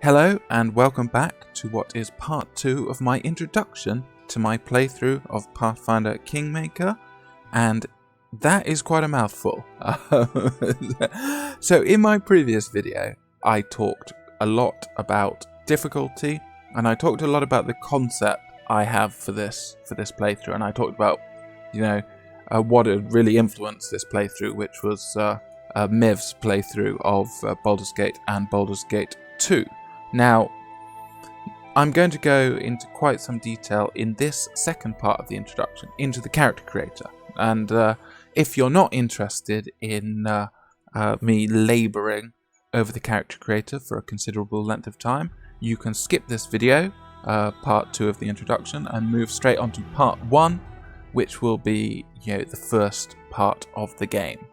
Hello and welcome back to what is part 2 of my introduction to my playthrough of Pathfinder Kingmaker, and that is quite a mouthful. So in my previous video I talked a lot about difficulty, and I talked a lot about the concept I have for this playthrough, and I talked about what had really influenced this playthrough, which was Miv's playthrough of Baldur's Gate and Baldur's Gate 2. Now, I'm going to go into quite some detail in this second part of the introduction into the character creator. And if you're not interested in me labouring over the character creator for a considerable length of time, you can skip this video, part 2 of the introduction, and move straight on to part 1, which will be the first part of the game.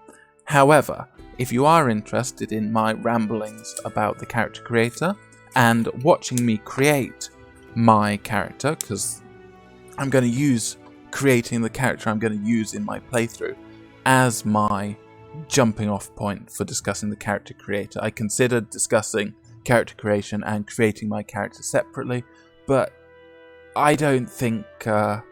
However, if you are interested in my ramblings about the character creator, and watching me create my character, because I'm going to use creating the character I'm going to use in my playthrough as my jumping off point for discussing the character creator. I considered discussing character creation and creating my character separately, but I don't think that's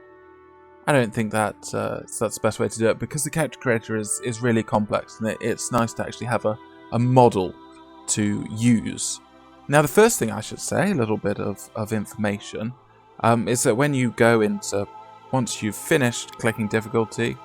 the best way to do it, because the character creator is really complex, and it's nice to actually have a model to use. Now, the first thing I should say, a little bit of information, is that when you go into, once you've finished clicking difficulty,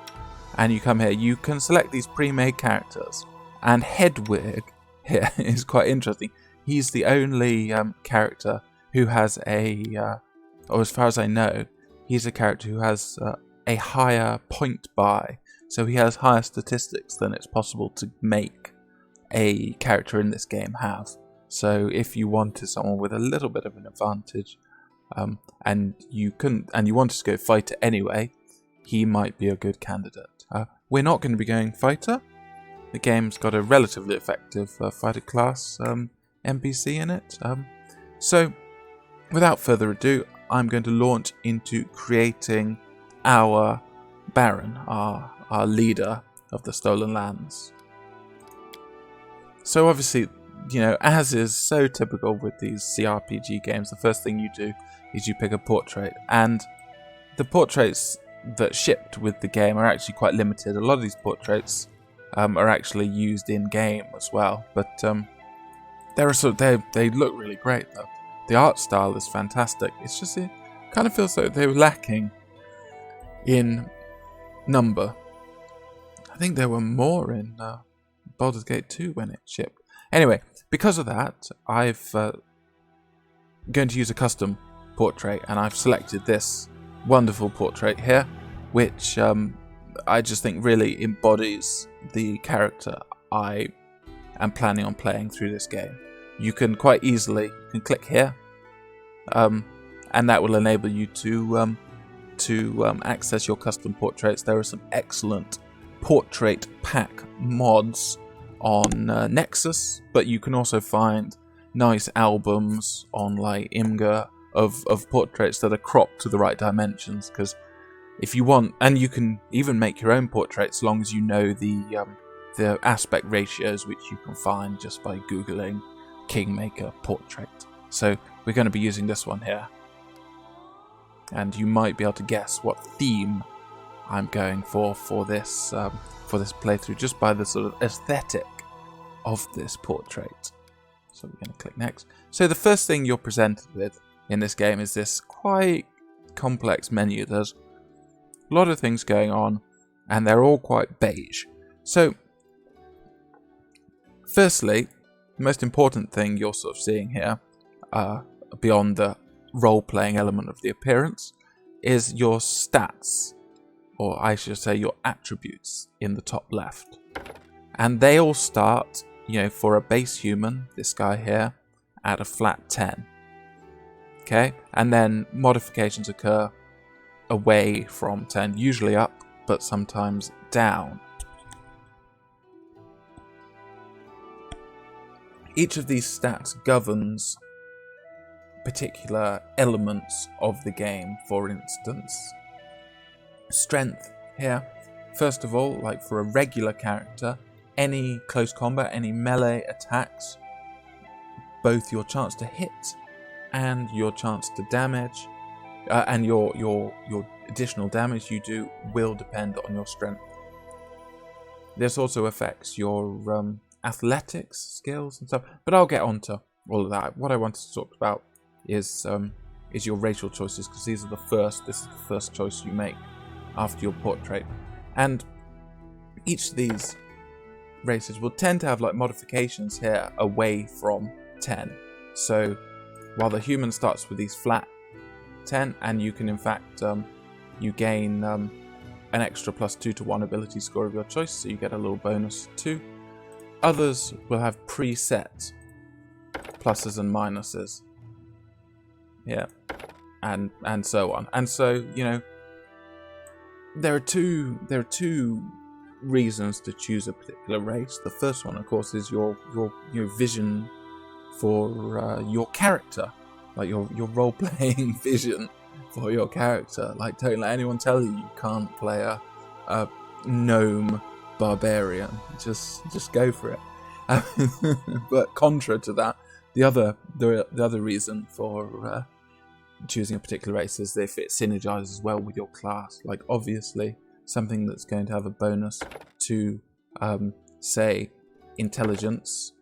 and you come here, you can select these pre-made characters. And Hedwig here is quite interesting. He's the only character who has or as far as I know, he's a character who has a higher point buy. So he has higher statistics than it's possible to make a character in this game have. So if you wanted someone with a little bit of an advantage, and you wanted to go fighter anyway, he might be a good candidate. We're not going to be going fighter. The game's got a relatively effective fighter class NPC in it. So without further ado, I'm going to launch into creating our Baron, our leader of the Stolen Lands. So obviously, as is so typical with these CRPG games, the first thing you do is you pick a portrait, and the portraits that shipped with the game are actually quite limited. A lot of these portraits are actually used in game as well, but they look really great though. The art style is fantastic. It's just, it kind of feels like they were lacking in number. I think there were more in Baldur's Gate 2 when it shipped. Anyway, because of that, I've going to use a custom portrait, and I've selected this wonderful portrait here, which I just think really embodies the character I am planning on playing through this game. You can quite easily click here, and that will enable you to access your custom portraits. There are some excellent portrait pack mods on Nexus, but you can also find nice albums on like Imgur of portraits that are cropped to the right dimensions, because if you want, and you can even make your own portraits as long as you know the aspect ratios, which you can find just by googling Kingmaker portrait. So we're going to be using this one here, and you might be able to guess what theme I'm going for this playthrough just by the sort of aesthetic of this portrait. So we're going to click next. So the first thing you're presented with in this game is this quite complex menu. There's a lot of things going on, and they're all quite beige. So firstly, the most important thing you're sort of seeing here, beyond the role-playing element of the appearance, is your stats, or I should say your attributes, in the top left. And they all start, for a base human, this guy here, at a flat 10. Okay? And then modifications occur away from 10, usually up, but sometimes down. Each of these stats governs particular elements of the game. For instance, strength here. First of all, like for a regular character, any close combat, any melee attacks both your chance to hit and your chance to damage, and your additional damage you do will depend on your strength. This also affects your athletics skills and stuff, but I'll get onto all of that. What I wanted to talk about is your racial choices, because this is the first choice you make after your portrait, and each of these races will tend to have like modifications here away from 10. So while the human starts with these flat 10, and you can in fact you gain an extra +2 to 1 ability score of your choice, so you get a little bonus too. Others will have preset pluses and minuses, yeah, and so on. And so, you know, there are two reasons to choose a particular race. The first one, of course, is your vision for your character, like your role-playing vision for your character. Like, don't let anyone tell you you can't play a gnome barbarian. Just go for it. But contra to that, the other reason for choosing a particular race is if it synergizes well with your class. Like, obviously, something that's going to have a bonus to, say, intelligence.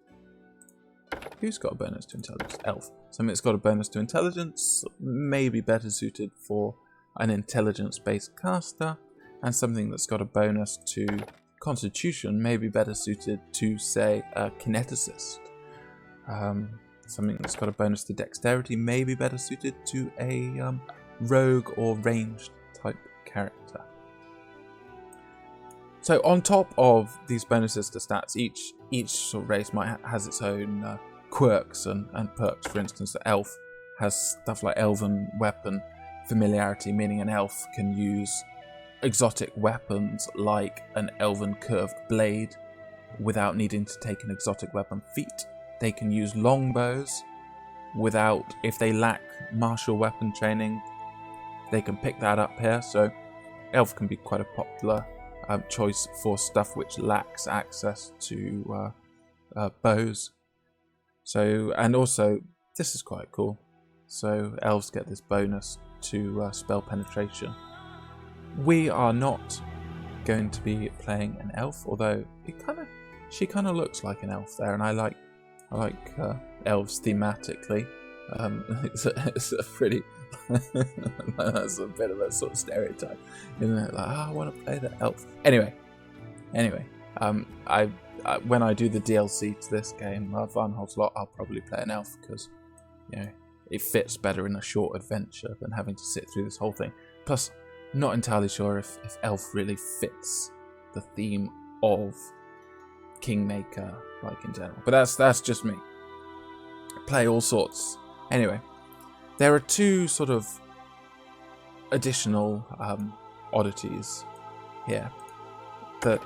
Who's got a bonus to intelligence? Elf. Something that's got a bonus to intelligence may be better suited for an intelligence-based caster, and something that's got a bonus to constitution may be better suited to, say, a kineticist. Something that's got a bonus to dexterity may be better suited to a rogue or ranged type character. So on top of these bonuses to stats, each sort of race has its own quirks and perks. For instance, the elf has stuff like elven weapon familiarity, meaning an elf can use exotic weapons like an elven curved blade without needing to take an exotic weapon feat. They can use longbows without, if they lack martial weapon training, they can pick that up here. So elf can be quite a popular choice for stuff which lacks access to bows. So, and also, this is quite cool. So elves get this bonus to spell penetration. We are not going to be playing an elf, although she kind of looks like an elf there, and I like elves thematically. It's a pretty that's a bit of a sort of stereotype, isn't it? Like, I want to play the elf. Anyway, I when I do the DLC to this game, Van Lot, I'll probably play an elf because, you know, it fits better in a short adventure than having to sit through this whole thing. Plus, not entirely sure if elf really fits the theme of Kingmaker, like, in general. But that's just me. Play all sorts. Anyway, there are two sort of additional oddities here. That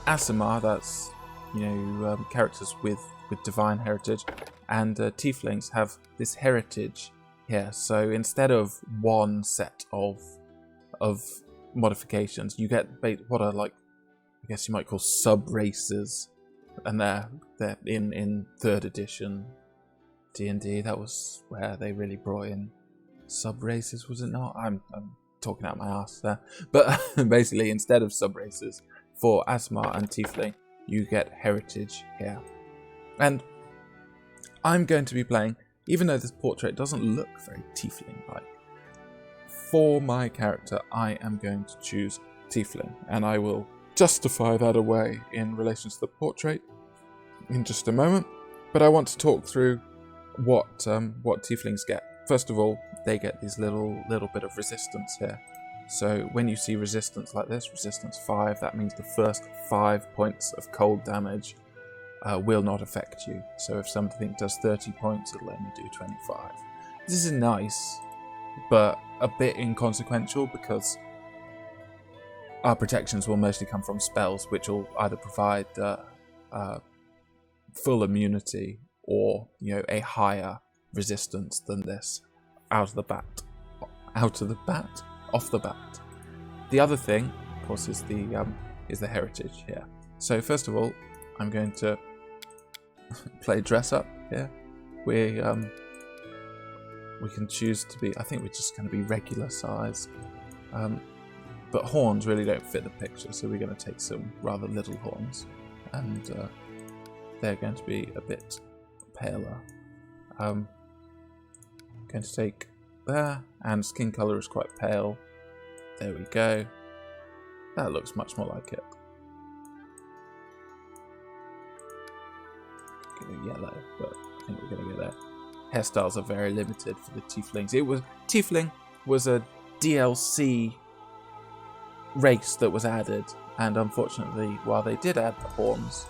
Aasimar, that's, you know, characters with divine heritage, and Tieflings have this heritage here. So instead of one set of modifications, you get what are, like, I guess you might call sub-races, and they're in 3rd edition D&D. That was where they really brought in sub-races, was it not? I'm talking out my ass there. But basically, instead of sub-races, for Aasimar and Tiefling, you get heritage here. And I'm going to be playing, even though this portrait doesn't look very Tiefling-like, for my character, I am going to choose Tiefling, and I will justify that away in relation to the portrait in just a moment. But I want to talk through what Tieflings get. First of all, they get these little bit of resistance here. So when you see resistance like this, resistance 5, that means the first 5 points of cold damage will not affect you. So if something does 30 points, it'll only do 25. This is nice, but a bit inconsequential, because our protections will mostly come from spells, which will either provide full immunity or, you know, a higher resistance than this off the bat. The other thing, of course, is the heritage here. So first of all, I'm going to play dress up here. We can choose to be, I think we're just going to be regular size. But horns really don't fit the picture, so we're going to take some rather little horns. And they're going to be a bit paler. Going to take there, and skin colour is quite pale. There we go. That looks much more like it. Give it yellow, but I think we're going to go there. Hairstyles are very limited for the Tieflings. Tiefling was a DLC race that was added, and unfortunately, while they did add the horns,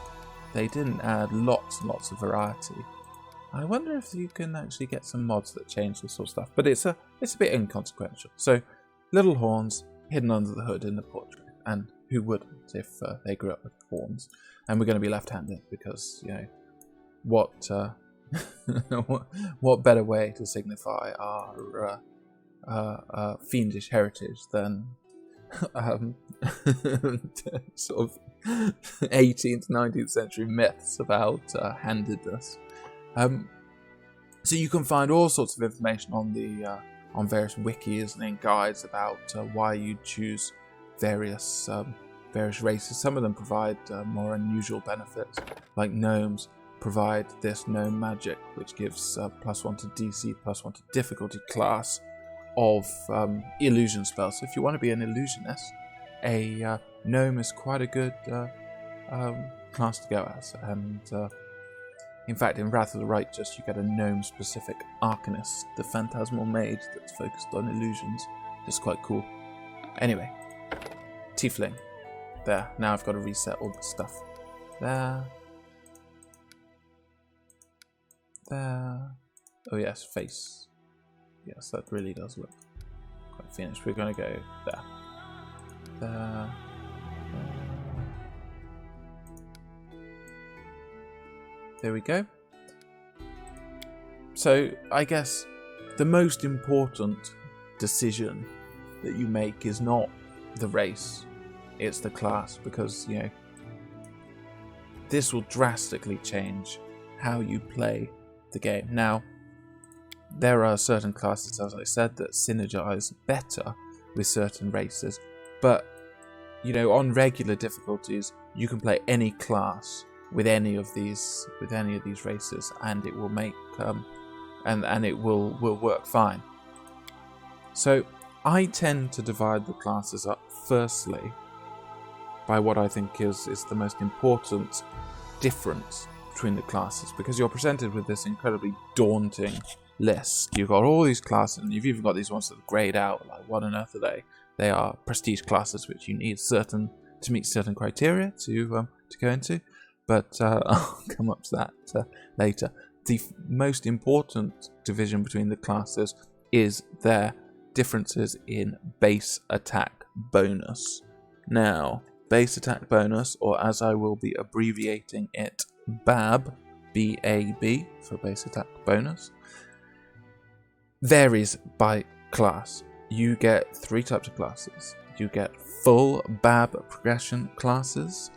they didn't add lots and lots of variety. I wonder if you can actually get some mods that change this sort of stuff, but it's a bit inconsequential. So, little horns hidden under the hood in the portrait, and who wouldn't if they grew up with horns? And we're going to be left-handed because, you know, what better way to signify our fiendish heritage than sort of 18th, 19th century myths about handedness. So you can find all sorts of information on the on various wikis and in guides about why you choose various races. Some of them provide more unusual benefits, like gnomes provide this gnome magic, which gives +1 to DC, +1 to difficulty class of illusion spells. So if you want to be an illusionist, a gnome is quite a good class to go as. And in fact, in Wrath of the Righteous, you get a gnome-specific arcanist, the phantasmal mage that's focused on illusions. It's quite cool. Anyway, Tiefling. There. Now I've got to reset all the stuff. There. There. Oh yes, face. Yes, that really does look quite finished. We're going to go there. There. There we go. So, I guess the most important decision that you make is not the race, it's the class, because, you know, this will drastically change how you play the game. Now, there are certain classes, as I said, that synergize better with certain races, but, you know, on regular difficulties, you can play any class with any of these races, and it will make and it will work fine. So I tend to divide the classes up firstly by what I think is the most important difference between the classes, because you're presented with this incredibly daunting list. You've got all these classes, and you've even got these ones that are grayed out, like what on earth are they? They are prestige classes which you need to meet certain criteria to go into. But I'll come up to that later. The most important division between the classes is their differences in base attack bonus. Now, base attack bonus, or as I will be abbreviating it, BAB, B-A-B, for base attack bonus, varies by class. You get 3 types of classes. You get full BAB progression classes,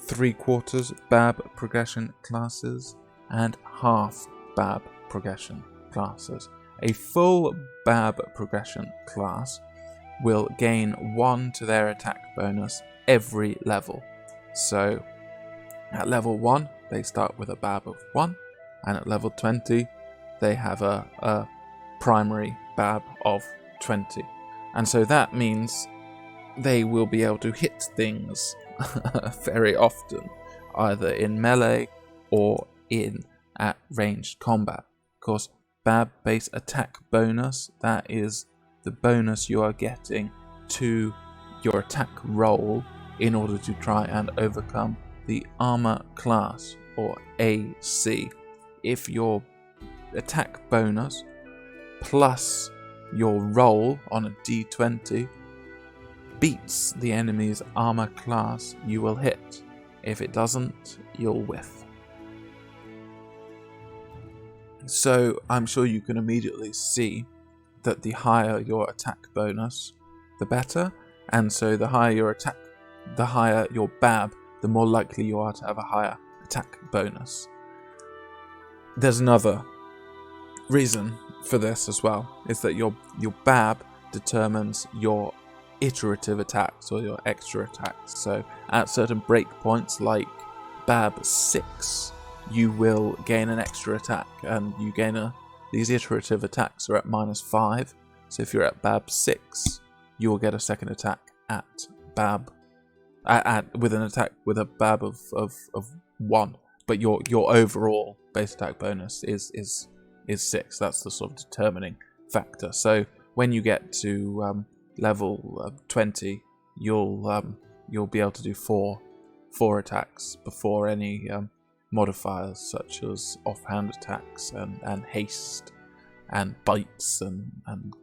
3/4 BAB progression classes, and half BAB progression classes. A full BAB progression class will gain 1 to their attack bonus every level. So at level 1 they start with a BAB of 1, and at level 20 they have a primary BAB of 20. And so that means they will be able to hit things very often, either in melee or at ranged combat. Of course, BAB base attack bonus, that is the bonus you are getting to your attack roll in order to try and overcome the armor class, or AC. If your attack bonus plus your roll on a d20 beats the enemy's armor class, you will hit. If it doesn't, you'll whiff. So I'm sure you can immediately see that the higher your attack bonus, the better, and so the higher your attack, the higher your BAB, the more likely you are to have a higher attack bonus. there's another reason for this as well, is that your Bab determines your iterative attacks or your extra attacks. So at certain breakpoints, like Bab 6, you will gain an extra attack, and you gain these iterative attacks are at -5. So if you're at Bab 6, you will get a second attack at Bab with an attack with a Bab of 1, but your overall base attack bonus is 6. That's the sort of determining factor. So when you get to level 20, you'll be able to do four attacks before any modifiers such as offhand attacks and haste and bites and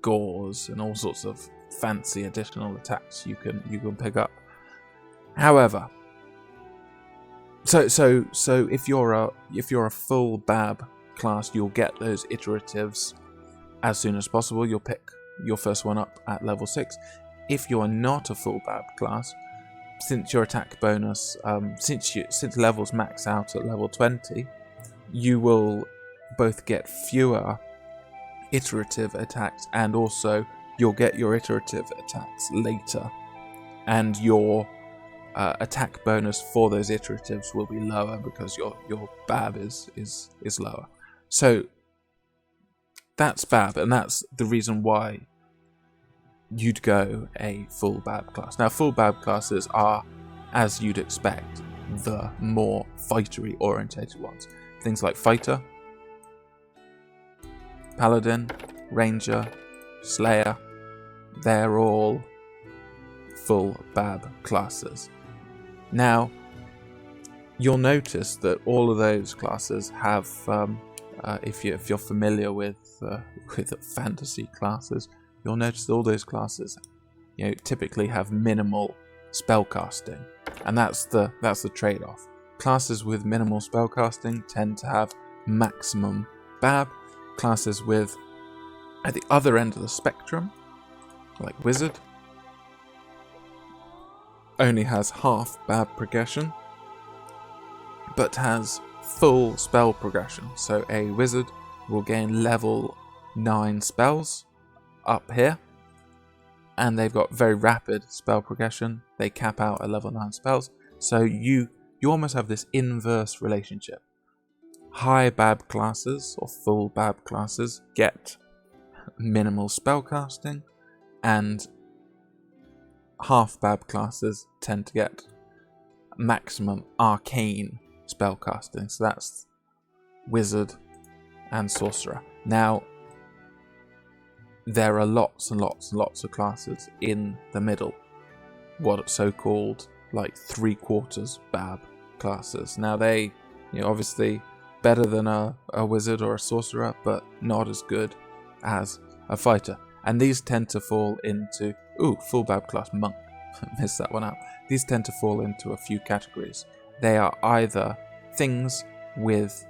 gores and all sorts of fancy additional attacks you can pick up. However, so if you're a full Bab class, you'll get those iteratives as soon as possible. You'll pick your first one up at level 6. If you are not a full Bab class, since your attack bonus, since levels max out at level 20, you will both get fewer iterative attacks, and also you'll get your iterative attacks later, and your attack bonus for those iteratives will be lower because your Bab is lower. So that's Bab, and that's the reason why you'd go a full Bab class. Now, full Bab classes are, as you'd expect, the more fightery orientated ones. Things like Fighter, Paladin, Ranger, Slayer, they're all full Bab classes. Now, you'll notice that all of those classes have, if you're familiar with fantasy classes, you'll notice that all those classes, typically have minimal spellcasting, and that's the trade-off. Classes with minimal spellcasting tend to have maximum Bab. Classes with, at the other end of the spectrum, like Wizard, only has half Bab progression, but has full spell progression. So a Wizard will gain level 9 spells up here, and they've got very rapid spell progression. They cap out at level 9 spells. So you almost have this inverse relationship. High Bab classes, or full Bab classes, get minimal spellcasting, and half Bab classes tend to get maximum arcane spellcasting. So that's Wizard and Sorcerer. Now, there are lots and lots and lots of classes in the middle, what are so-called like 3/4 Bab classes. Now they, obviously better than a Wizard or a Sorcerer, but not as good as a Fighter. And these tend to fall into, full Bab class Monk, missed that one out. These tend to fall into a few categories. They are either things with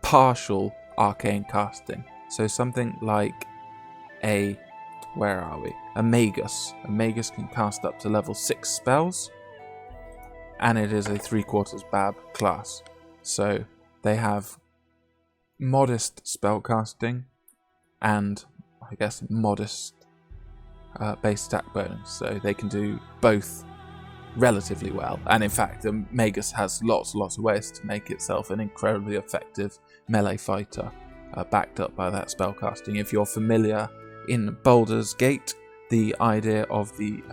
partial arcane casting. So something like a Magus. A Magus can cast up to level 6 spells, and it is a 3/4 Bab class. So they have modest spellcasting and, I guess, modest base attack bonus. So they can do both relatively well. And in fact, the Magus has lots and lots of ways to make itself an incredibly effective melee fighter, backed up by that spellcasting. If you're familiar in Baldur's Gate, the idea of the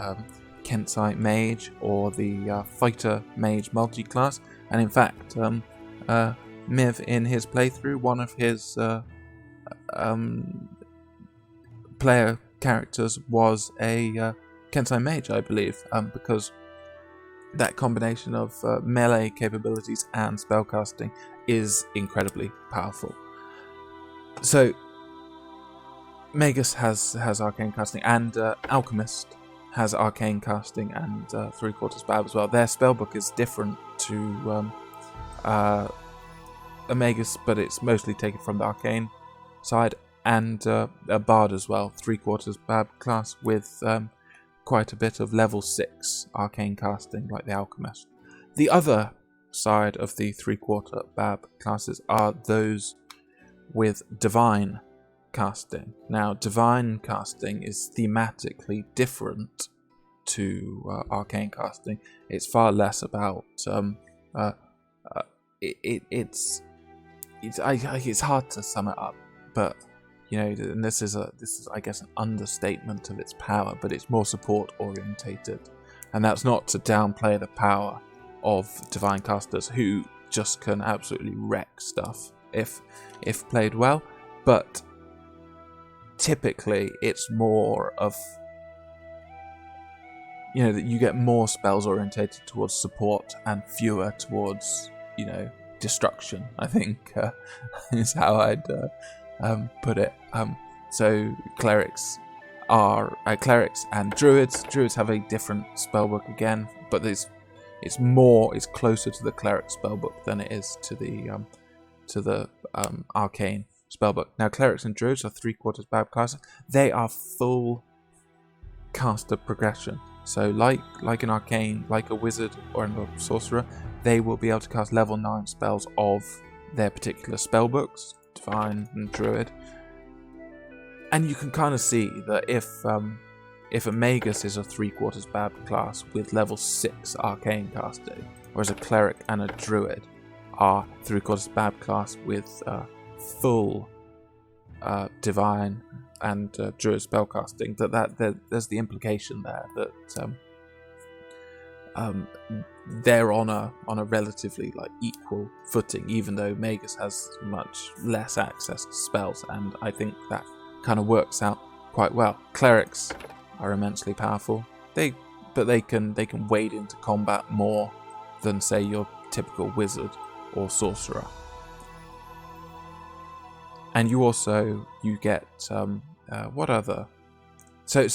Kensite Mage or the Fighter Mage multi-class, and in fact, Miv in his playthrough, one of his player characters was a Kensite Mage, I believe, because that combination of melee capabilities and spellcasting is incredibly powerful. So Magus has arcane casting, and Alchemist has arcane casting and 3/4 Bab as well. Their spellbook is different to a Magus, but it's mostly taken from the arcane side, and a Bard as well, 3/4 Bab class with quite a bit of level 6 arcane casting like the Alchemist. The other side of the 3/4 Bab classes are those with divine casting. Now, divine casting is thematically different to arcane casting. It's far less about it's hard to sum it up, but and this is I guess an understatement of its power, but it's more support orientated, and that's not to downplay the power of divine casters who just can absolutely wreck stuff if played well, but typically it's more of that you get more spells orientated towards support and fewer towards destruction, I think is how I'd put it. So clerics and druids. Druids have a different spellbook again, but it's closer to the cleric spellbook than it is to the arcane spellbook. Now, clerics and druids are 3/4 Bab classes. They are full caster progression. So like an arcane, like a wizard or a sorcerer, they will be able to cast level 9 spells of their particular spellbooks, divine and druid. And you can kind of see that if a magus is a 3/4 Bab class with level 6 arcane casting, whereas a cleric and a druid are 3/4 Bab class with full divine and druid spellcasting, there's the implication there that they're on a relatively equal footing, even though magus has much less access to spells, and I think that kind of works out quite well. Clerics are immensely powerful, but they can wade into combat more than, say, your typical wizard or sorcerer. And you get what other? So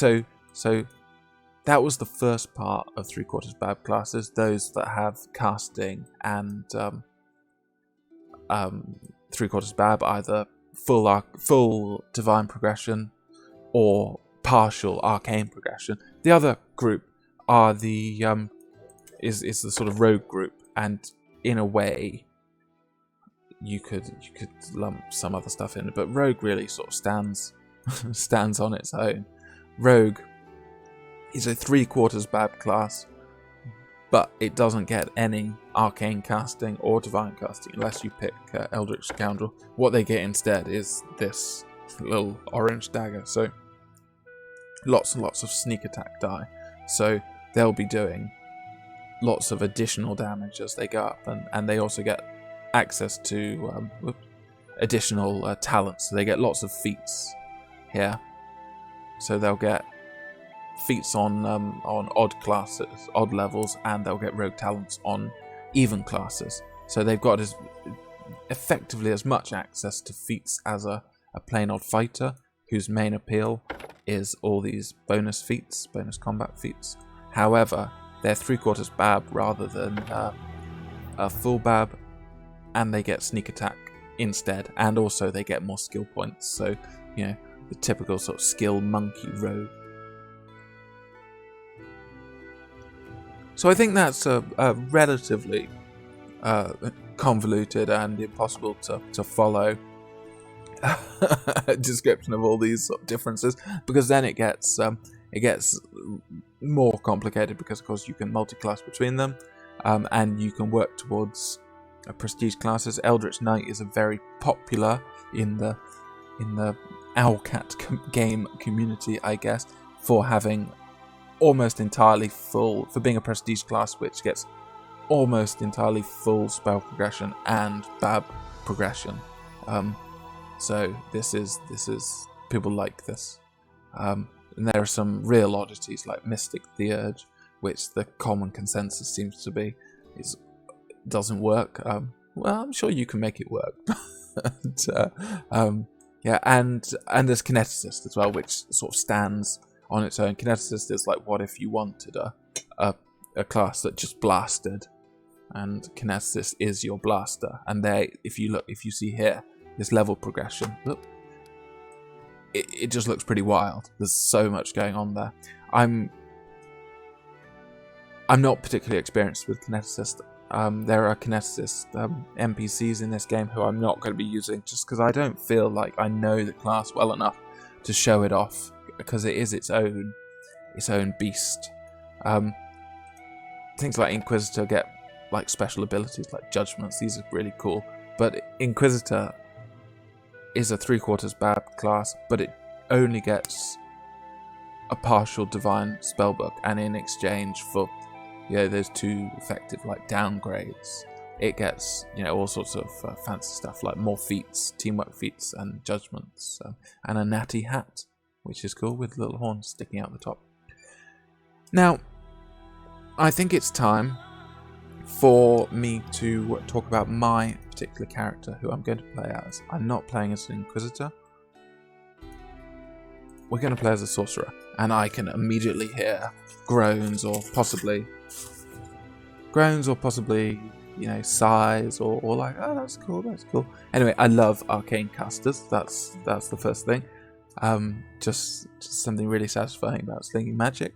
that was the first part of 3/4 Bab classes. Those that have casting and 3/4 Bab, either full divine progression or partial arcane progression. The other group are the is the sort of rogue group, and in a way you could lump some other stuff in, but rogue really sort of stands on its own. Rogue is a 3/4 Bab class, but it doesn't get any arcane casting or divine casting unless you pick Eldritch Scoundrel. What they get instead is this little orange dagger, so lots and lots of sneak attack die. So they'll be doing lots of additional damage as they go up, and they also get access to additional talents. So they get lots of feats here. So they'll get feats on odd classes, odd levels, and they'll get rogue talents on even classes. So they've got effectively as much access to feats as a plain old fighter, whose main appeal is all these bonus feats, bonus combat feats. However, they're 3/4 Bab rather than a full Bab, and they get sneak attack instead, and also they get more skill points. So the typical sort of skill monkey rogue. So I think that's a relatively convoluted and impossible to follow description of all these sort of differences, because then it gets more complicated, because of course you can multi-class between them, and you can work towards prestige classes. Eldritch Knight is a very popular in the Owlcat game community, I guess, for having almost entirely full, for being a prestige class which gets almost entirely full spell progression and Bab progression. So this is people like this, and there are some real oddities like Mystic the Urge, which the common consensus seems to be doesn't work. Well, I'm sure you can make it work. But, yeah, and there's Kineticist as well, which sort of stands on its own. Kineticist is like, what if you wanted a class that just blasted, and Kineticist is your blaster. And if you see here, this level progression, look, it just looks pretty wild. There's so much going on there. I'm not particularly experienced with Kineticist. there are kineticist NPCs in this game who I'm not going to be using just because I don't feel like I know the class well enough to show it off, because it is its own beast. Things like Inquisitor get like special abilities like judgments. These are really cool, but Inquisitor is a 3/4 bad class, but it only gets a partial divine spellbook, and in exchange for those 2 effective like downgrades, it gets all sorts of fancy stuff like more feats, teamwork feats, and judgments, and a natty hat, which is cool with little horns sticking out the top. Now, I think it's time for me to talk about my particular character who I'm going to play as. I'm not playing as an Inquisitor. We're going to play as a Sorcerer, and I can immediately hear groans or possibly sighs or like, oh, that's cool. Anyway, I love arcane casters. That's the first thing. Just something really satisfying about slinging magic.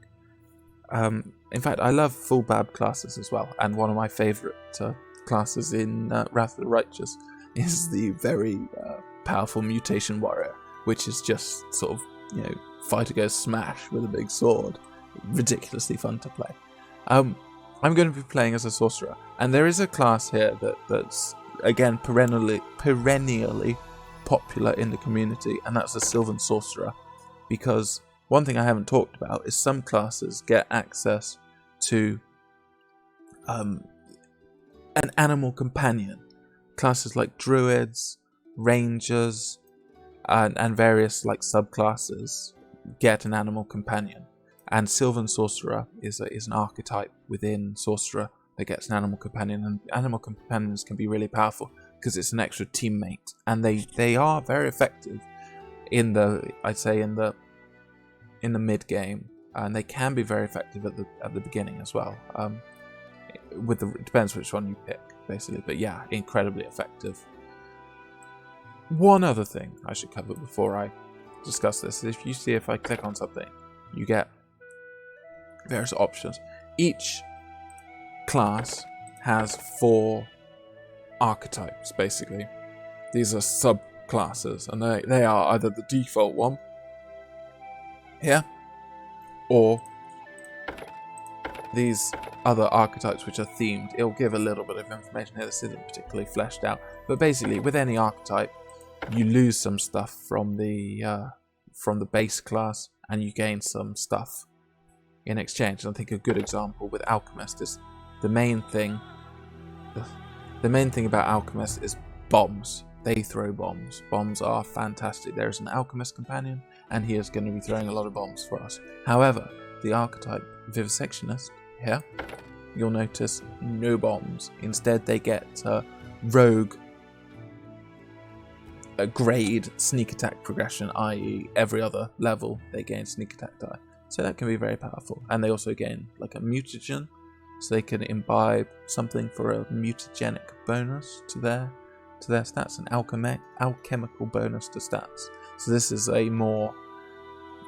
In fact, I love full bab classes as well, and one of my favourite classes in Wrath of the Righteous is the very powerful Mutation Warrior, which is just sort of fighter goes smash with a big sword. Ridiculously fun to play. I'm going to be playing as a Sorcerer, and there is a class here that's again perennially popular in the community, and that's a Sylvan Sorcerer, because one thing I haven't talked about is some classes get access to an animal companion. Classes like Druids, Rangers, and various like subclasses get an animal companion. And Sylvan Sorcerer is an archetype within Sorcerer that gets an animal companion, and animal companions can be really powerful because it's an extra teammate, and they are very effective in the mid game, and they can be very effective at the beginning as well. It depends which one you pick, basically, but yeah, incredibly effective. One other thing I should cover before I discuss this is if I click on something, you get various options. Each class has 4 archetypes, basically. These are subclasses, and they are either the default one here, or these other archetypes which are themed. It'll give a little bit of information here. This isn't particularly fleshed out, but basically with any archetype you lose some stuff from the base class, and you gain some stuff in exchange. And I think a good example with Alchemist is the main thing about Alchemist is bombs. They throw bombs. Bombs are fantastic. There is an Alchemist companion, and he is going to be throwing a lot of bombs for us. However, the archetype Vivisectionist here, you'll notice no bombs. Instead, they get rogue grade sneak attack progression, i.e. every other level they gain sneak attack die. So that can be very powerful. And they also gain like a mutagen, so they can imbibe something for a mutagenic bonus to their stats, an alchemical bonus to stats. So this is a more,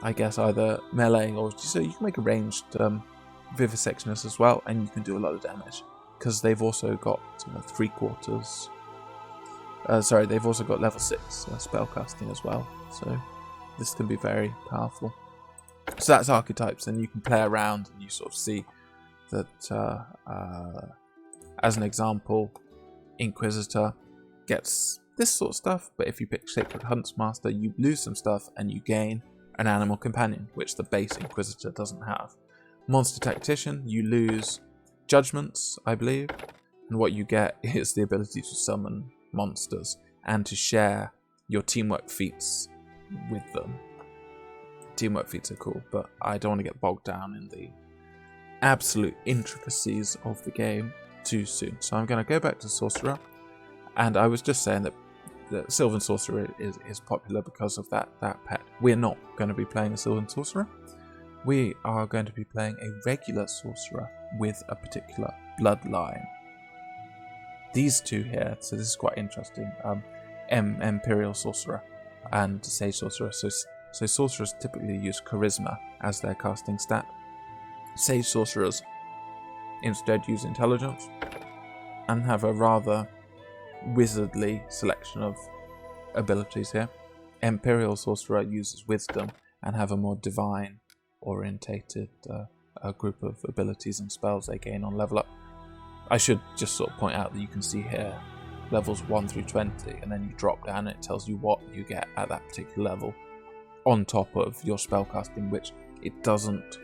I guess, either melee or so you can make a ranged Vivisectionist as well, and you can do a lot of damage because they've also got they've also got level 6 spellcasting as well. So this can be very powerful. So that's archetypes, and you can play around and you sort of see that, as an example, Inquisitor gets this sort of stuff, but if you pick Sacred Huntsmaster, you lose some stuff and you gain an animal companion, which the base Inquisitor doesn't have. Monster Tactician, you lose judgments, I believe, and what you get is the ability to summon monsters and to share your teamwork feats with them. Teamwork feats are cool, but I don't want to get bogged down in the absolute intricacies of the game too soon. So I'm going to go back to Sorcerer, and I was just saying that the Sylvan Sorcerer is popular because of that pet. We're not going to be playing a Sylvan Sorcerer. We are going to be playing a regular Sorcerer with a particular bloodline. These two here, so this is quite interesting, Imperial Sorcerer and Sage Sorcerer. So Sorcerers typically use Charisma as their casting stat. Sage Sorcerers instead use Intelligence. and have a rather wizardly selection of abilities here. Imperial Sorcerer uses Wisdom and have a more divine orientated a group of abilities and spells they gain on level up. I should just sort of point out that you can see here levels 1 through 20, and then you drop down and it tells you what you get at that particular level on top of your spellcasting, which it doesn't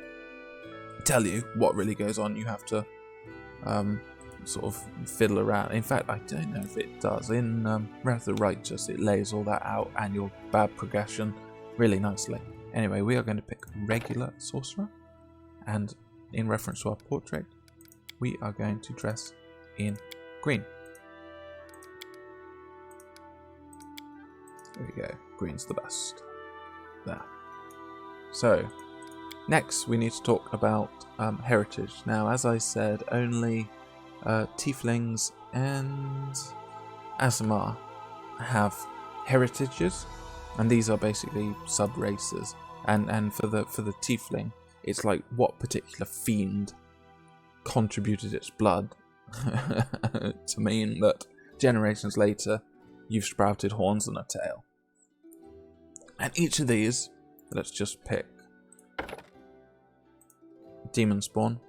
tell you what really goes on. You have to sort of fiddle around. In fact, I don't know if it does. In Wrath of the Righteous, it lays all that out and your bad progression really nicely. Anyway, we are going to pick regular Sorcerer, and in reference to our portrait, we are going to dress in green. There we go. Green's the best. There. So, next we need to talk about heritage. Now, as I said, only Tieflings and Aasimar have heritages, and these are basically sub-races. And for the Tiefling, it's like what particular fiend contributed its blood to mean that generations later you've sprouted horns and a tail. And each of these, let's just pick Demon Spawn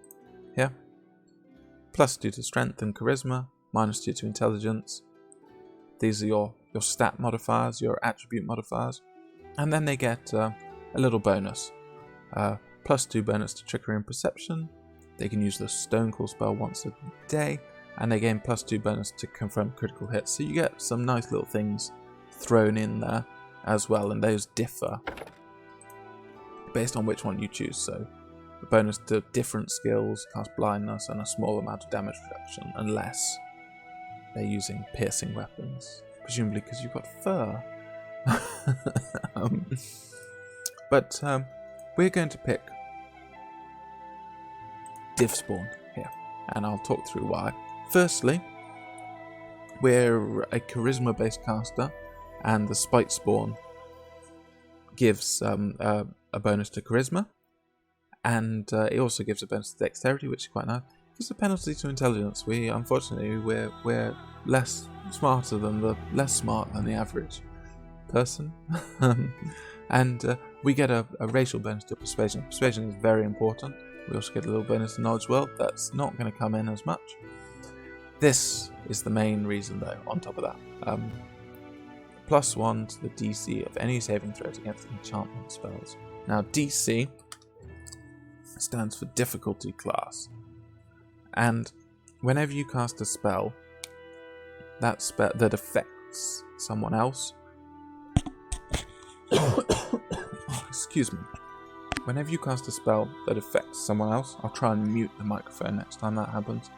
here. +2 to strength and charisma, -2 to intelligence. These are your stat modifiers, your attribute modifiers. And then they get a little bonus. +2 bonus to trickery and perception. They can use the Stone Call spell once a day, and they gain +2 bonus to confirm critical hits. So you get some nice little things thrown in there as well, and those differ based on which one you choose. So a bonus to different skills, cast blindness, and a small amount of damage reduction, unless they're using piercing weapons, presumably because you've got fur. But we're going to pick Divspawn here, and I'll talk through why. Firstly, we're a charisma-based caster, and the Spitespawn gives a bonus to charisma, and it also gives a bonus to dexterity, which is quite nice. It gives a penalty to intelligence. Unfortunately, we're less smart than the average person, and we get a racial bonus to persuasion. Persuasion is very important. We also get a little bonus to knowledge world. That's not going to come in as much. This is the main reason, though. On top of that, +1 to the DC of any saving throws against enchantment spells. Now, DC stands for difficulty class, and whenever you cast a spell that affects someone else, excuse me. Whenever you cast a spell that affects someone else, I'll try and mute the microphone next time that happens.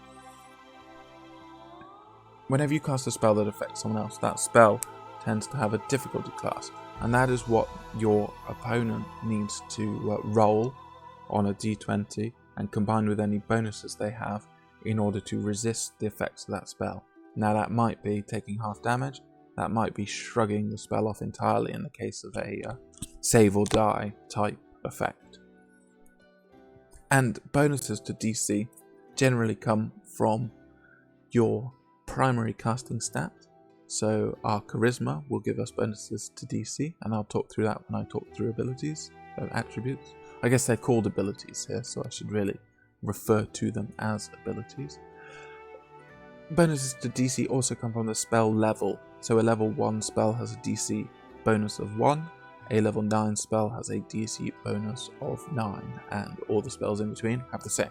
Whenever you cast a spell that affects someone else, that spell tends to have a difficulty class, and that is what your opponent needs to roll on a d20 and combine with any bonuses they have in order to resist the effects of that spell. Now, that might be taking half damage, that might be shrugging the spell off entirely in the case of a save or die type effect. And bonuses to DC generally come from your primary casting stat. So our charisma will give us bonuses to DC, and I'll talk through that when I talk through abilities, attributes. I guess they're called abilities here, so I should really refer to them as abilities. Bonuses to DC also come from the spell level. So a level 1 spell has a DC bonus of 1, a level 9 spell has a DC bonus of 9, and all the spells in between have the same.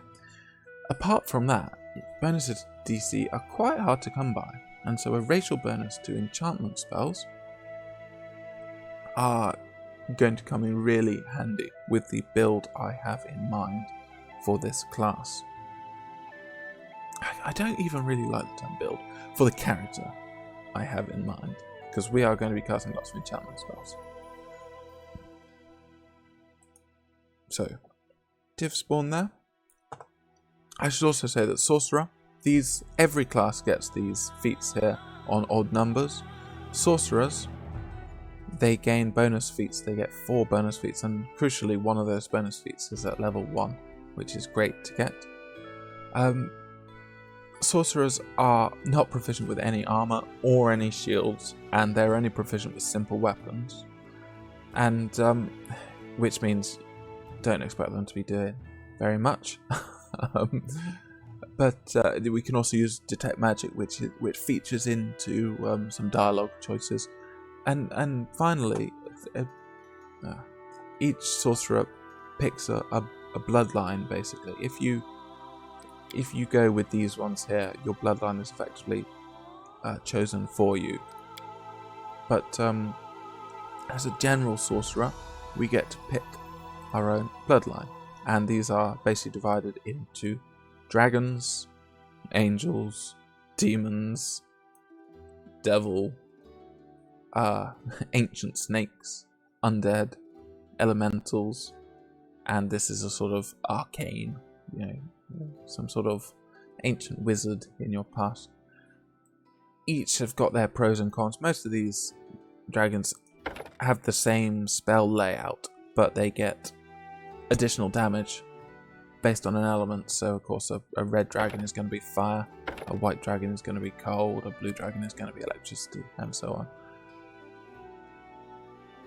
Apart from that, bonuses to DC are quite hard to come by, and so a racial bonus to enchantment spells are going to come in really handy with the build I have in mind for this class. I don't even really like the term build for the character I have in mind, because we are going to be casting lots of enchantment spells. So, Divspawn there. I should also say that Sorcerer, every class gets these feats here on odd numbers. Sorcerers, they gain bonus feats. They get 4 bonus feats, and crucially, one of those bonus feats is at level 1, which is great to get. Sorcerers are not proficient with any armor or any shields, and they're only proficient with simple weapons, and which means don't expect them to be doing very much. But we can also use detect magic, which features into some dialogue choices, and finally, each sorcerer picks a bloodline. Basically, if you go with these ones here, your bloodline is effectively chosen for you. But as a general sorcerer, we get to pick our own bloodline, and these are basically divided into dragons, angels, demons, devil, ancient snakes, undead, elementals, and this is a sort of arcane, some sort of ancient wizard in your past. Each have got their pros and cons. Most of these dragons have the same spell layout, but they get additional damage based on an element. So of course a red dragon is going to be fire, a white dragon is going to be cold, a blue dragon is going to be electricity, and so on.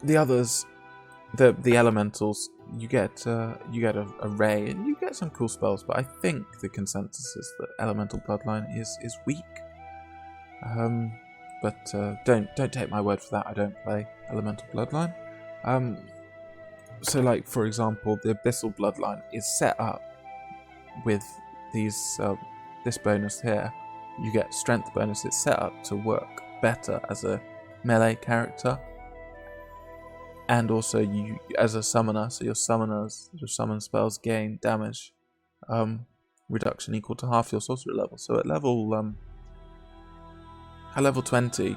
The others, the elementals, you get a ray and you get some cool spells, but I think the consensus is that elemental bloodline is weak. But don't take my word for that. I don't play elemental bloodline. So like for example, the abyssal bloodline is set up with these this bonus here. You get strength bonus. It's set up to work better as a melee character, and also you as a summoner. So your summon spells gain damage reduction equal to half your sorcery level. So at level 20,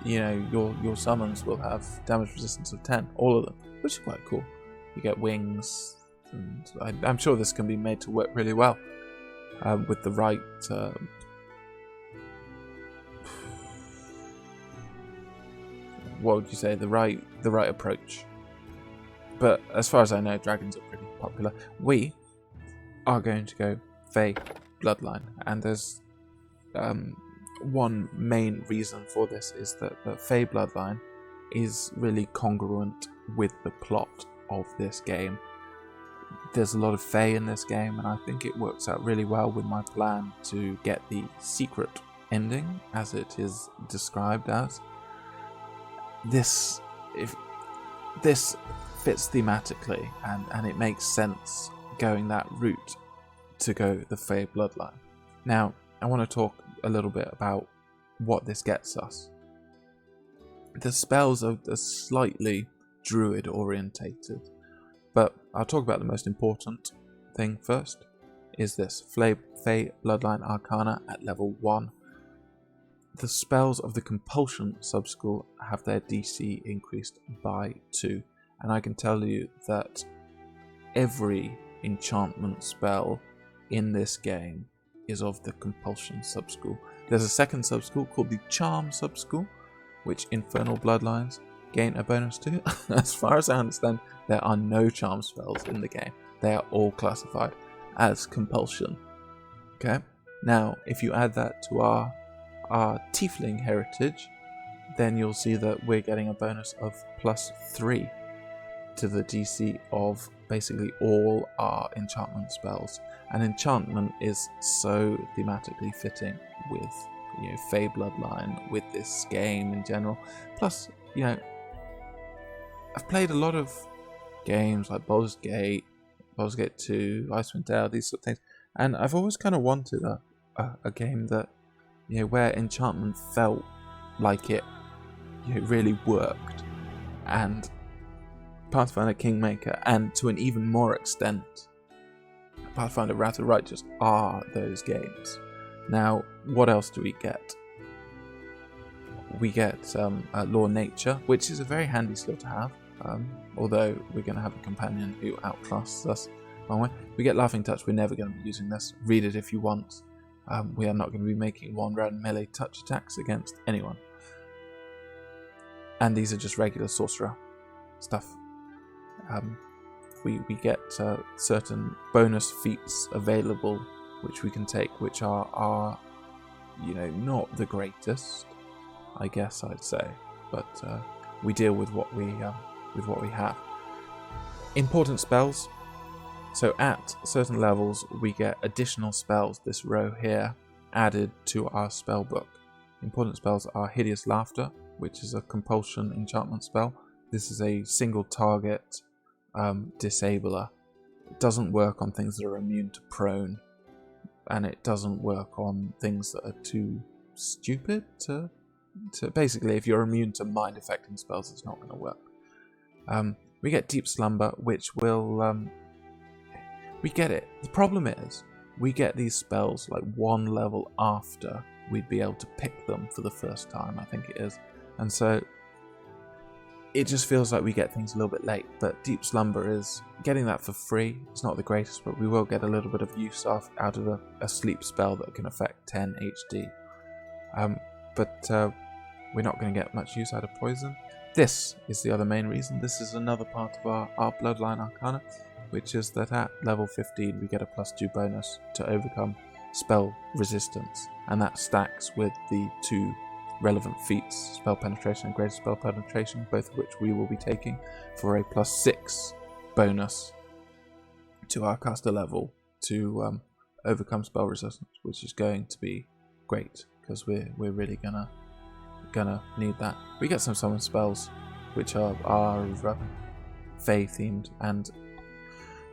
your summons will have damage resistance of 10, all of them, which is quite cool. You get wings, and I'm sure this can be made to work really well with the right what would you say, the right approach. But as far as I know, dragons are pretty popular. We are going to go Fey bloodline, and there's one main reason for this is that the Fey bloodline is really congruent with the plot of this game. There's a lot of Fey in this game, and I think it works out really well with my plan to get the secret ending, as it is described as. This fits thematically, and it makes sense going that route to go the Fey bloodline. Now, I want to talk a little bit about what this gets us. The spells are slightly druid orientated, but I'll talk about the most important thing first, is this Fey bloodline arcana at level 1. The spells of the compulsion subschool have their DC increased by 2, and I can tell you that every enchantment spell in this game is of the compulsion subschool. There's a second subschool called the charm subschool, which infernal bloodlines gain a bonus to. As far as I understand, there are no charm spells in the game. They are all classified as compulsion. Okay? Now, if you add that to our Tiefling heritage, then you'll see that we're getting a bonus of +3 to the DC of basically all our enchantment spells. And enchantment is so thematically fitting with Fey bloodline, with this game in general. Plus, I've played a lot of games like Baldur's Gate 2, Icewind Dale, these sort of things, and I've always kind of wanted a game that where enchantment felt like it really worked. And Pathfinder, Kingmaker, and to an even more extent, Pathfinder Wrath of Righteous are those games. Now, what else do we get? We get Law Nature, which is a very handy skill to have, although we're going to have a companion who outclasses us. We get Laughing Touch. We're never going to be using this. Read it if you want. We are not going to be making one round melee touch attacks against anyone. And these are just regular sorcerer stuff. We get certain bonus feats available which we can take, which are you know, not the greatest, I guess I'd say, but we deal with what we have. Important spells. So at certain levels, we get additional spells, this row here, added to our spell book. Important spells are Hideous Laughter, which is a compulsion enchantment spell. This is a single target disabler. It doesn't work on things that are immune to prone, and it doesn't work on things that are too stupid to basically, if you're immune to mind affecting spells, it's not going to work. We get Deep Slumber, which will we get it. The problem is we get these spells like one level after we'd be able to pick them for the first time, I think it is, and so it just feels like we get things a little bit late. But Deep Slumber is getting that for free. It's not the greatest, but we will get a little bit of use out of a sleep spell that can affect 10 HD. But we're not going to get much use out of Poison. This is the other main reason. This is another part of our Bloodline Arcana, which is that at level 15 we get a +2 bonus to overcome spell resistance, and that stacks with the 2 relevant feats, Spell Penetration and Greater Spell Penetration, both of which we will be taking for a +6 bonus to our caster level to overcome spell resistance, which is going to be great because we're really gonna need that. We get some summon spells which are Fae themed, and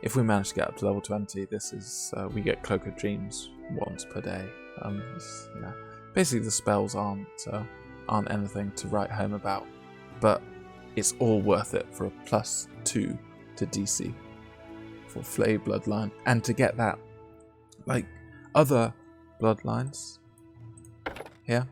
if we manage to get up to level 20, this is we get Cloak of Dreams once per day. Yeah. Basically, the spells aren't anything to write home about, but it's all worth it for a +2 to DC for Flay Bloodline, and to get that, like other Bloodlines here,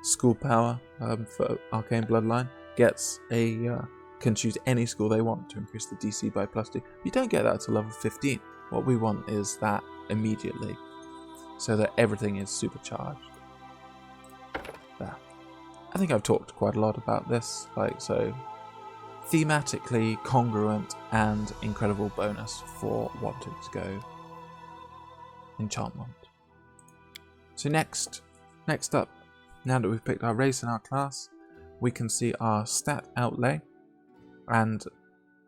School Power for Arcane Bloodline gets can choose any school they want to increase the DC by +2. You don't get that to level 15. What we want is that immediately, so that everything is supercharged. There. I think I've talked quite a lot about this, so thematically congruent and incredible bonus for wanting to go enchantment. So next up, now that we've picked our race and our class, we can see our stat outlay, and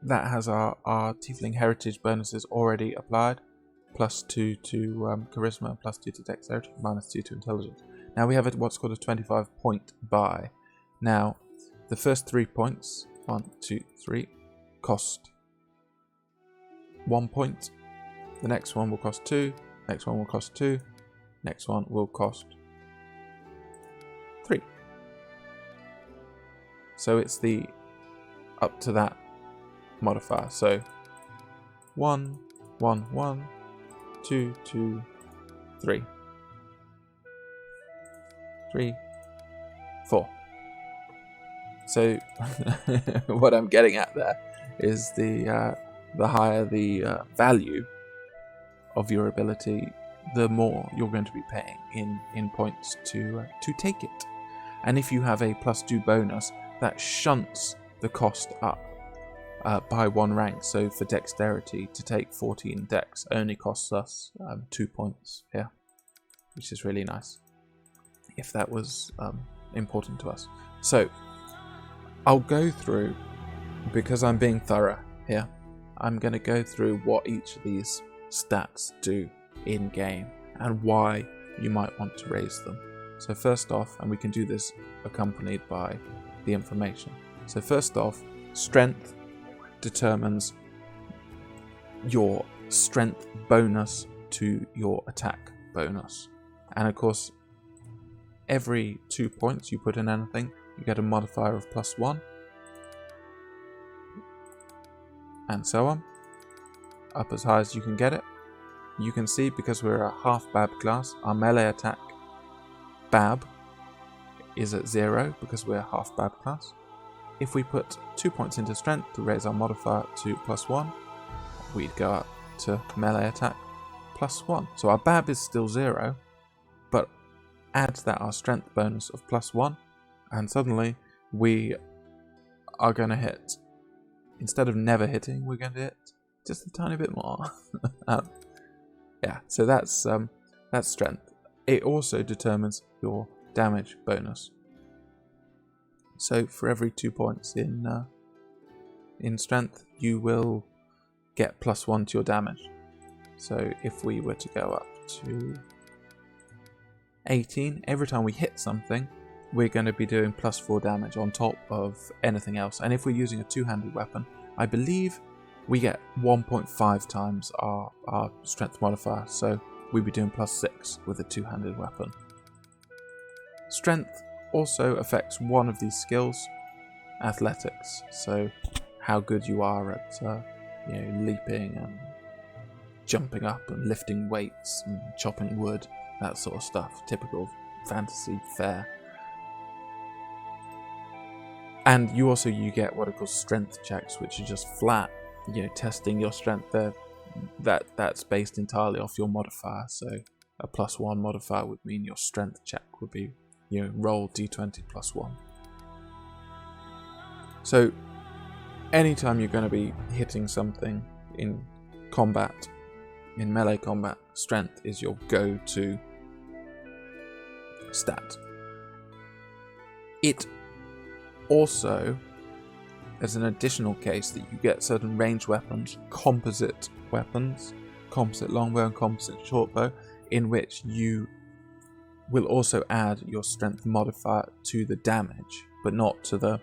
that has our Tiefling heritage bonuses already applied. +2 to charisma, +2 to dexterity, -2 to intelligence. Now we have what's called a 25-point buy. Now the first 3 points, 1, 2, 3, cost 1 point. The next one will cost 2. Next one will cost 2. Next one will cost 3. So it's the up to that modifier. So 1, 1, 1. 2, 2, 3. 3, 4. So what I'm getting at there is the higher the value of your ability, the more you're going to be paying in points to take it. And if you have a +2 bonus, that shunts the cost up by 1 rank. So for dexterity, to take 14 dex only costs us 2 points here, which is really nice, if that was important to us. So I'll go through, because I'm being thorough here, I'm going to go through what each of these stats do in game and why you might want to raise them. So first off, and we can do this accompanied by the information. So first off, strength determines your strength bonus to your attack bonus. And of course, every 2 points you put in anything, you get a modifier of +1. And so on. Up as high as you can get it. You can see, because we're a half Bab class, our melee attack Bab is at 0 because we're a half Bab class. If we put 2 points into strength to raise our modifier to +1, we'd go up to melee attack +1. So our Bab is still 0, but add to that our strength bonus of +1, and suddenly we are going to hit, instead of never hitting, we're going to hit just a tiny bit more. Yeah, so that's strength. It also determines your damage bonus. So for every 2 points in strength, you will get +1 to your damage. So if we were to go up to 18, every time we hit something, we're going to be doing +4 damage on top of anything else. And if we're using a two-handed weapon, I believe we get 1.5 times our strength modifier, so we'd be doing +6 with a two-handed weapon. Strength also affects one of these skills, athletics, so how good you are at leaping and jumping up and lifting weights and chopping wood, that sort of stuff, typical fantasy fare. And you get what are called strength checks, which are just flat, testing your strength there. That's based entirely off your modifier, so a +1 modifier would mean your strength check would be, roll d20 +1. So anytime you're going to be hitting something in combat, in melee combat, strength is your go-to stat. It also, as an additional case, that you get certain ranged weapons, composite longbow and composite shortbow, in which you will also add your strength modifier to the damage, but not to the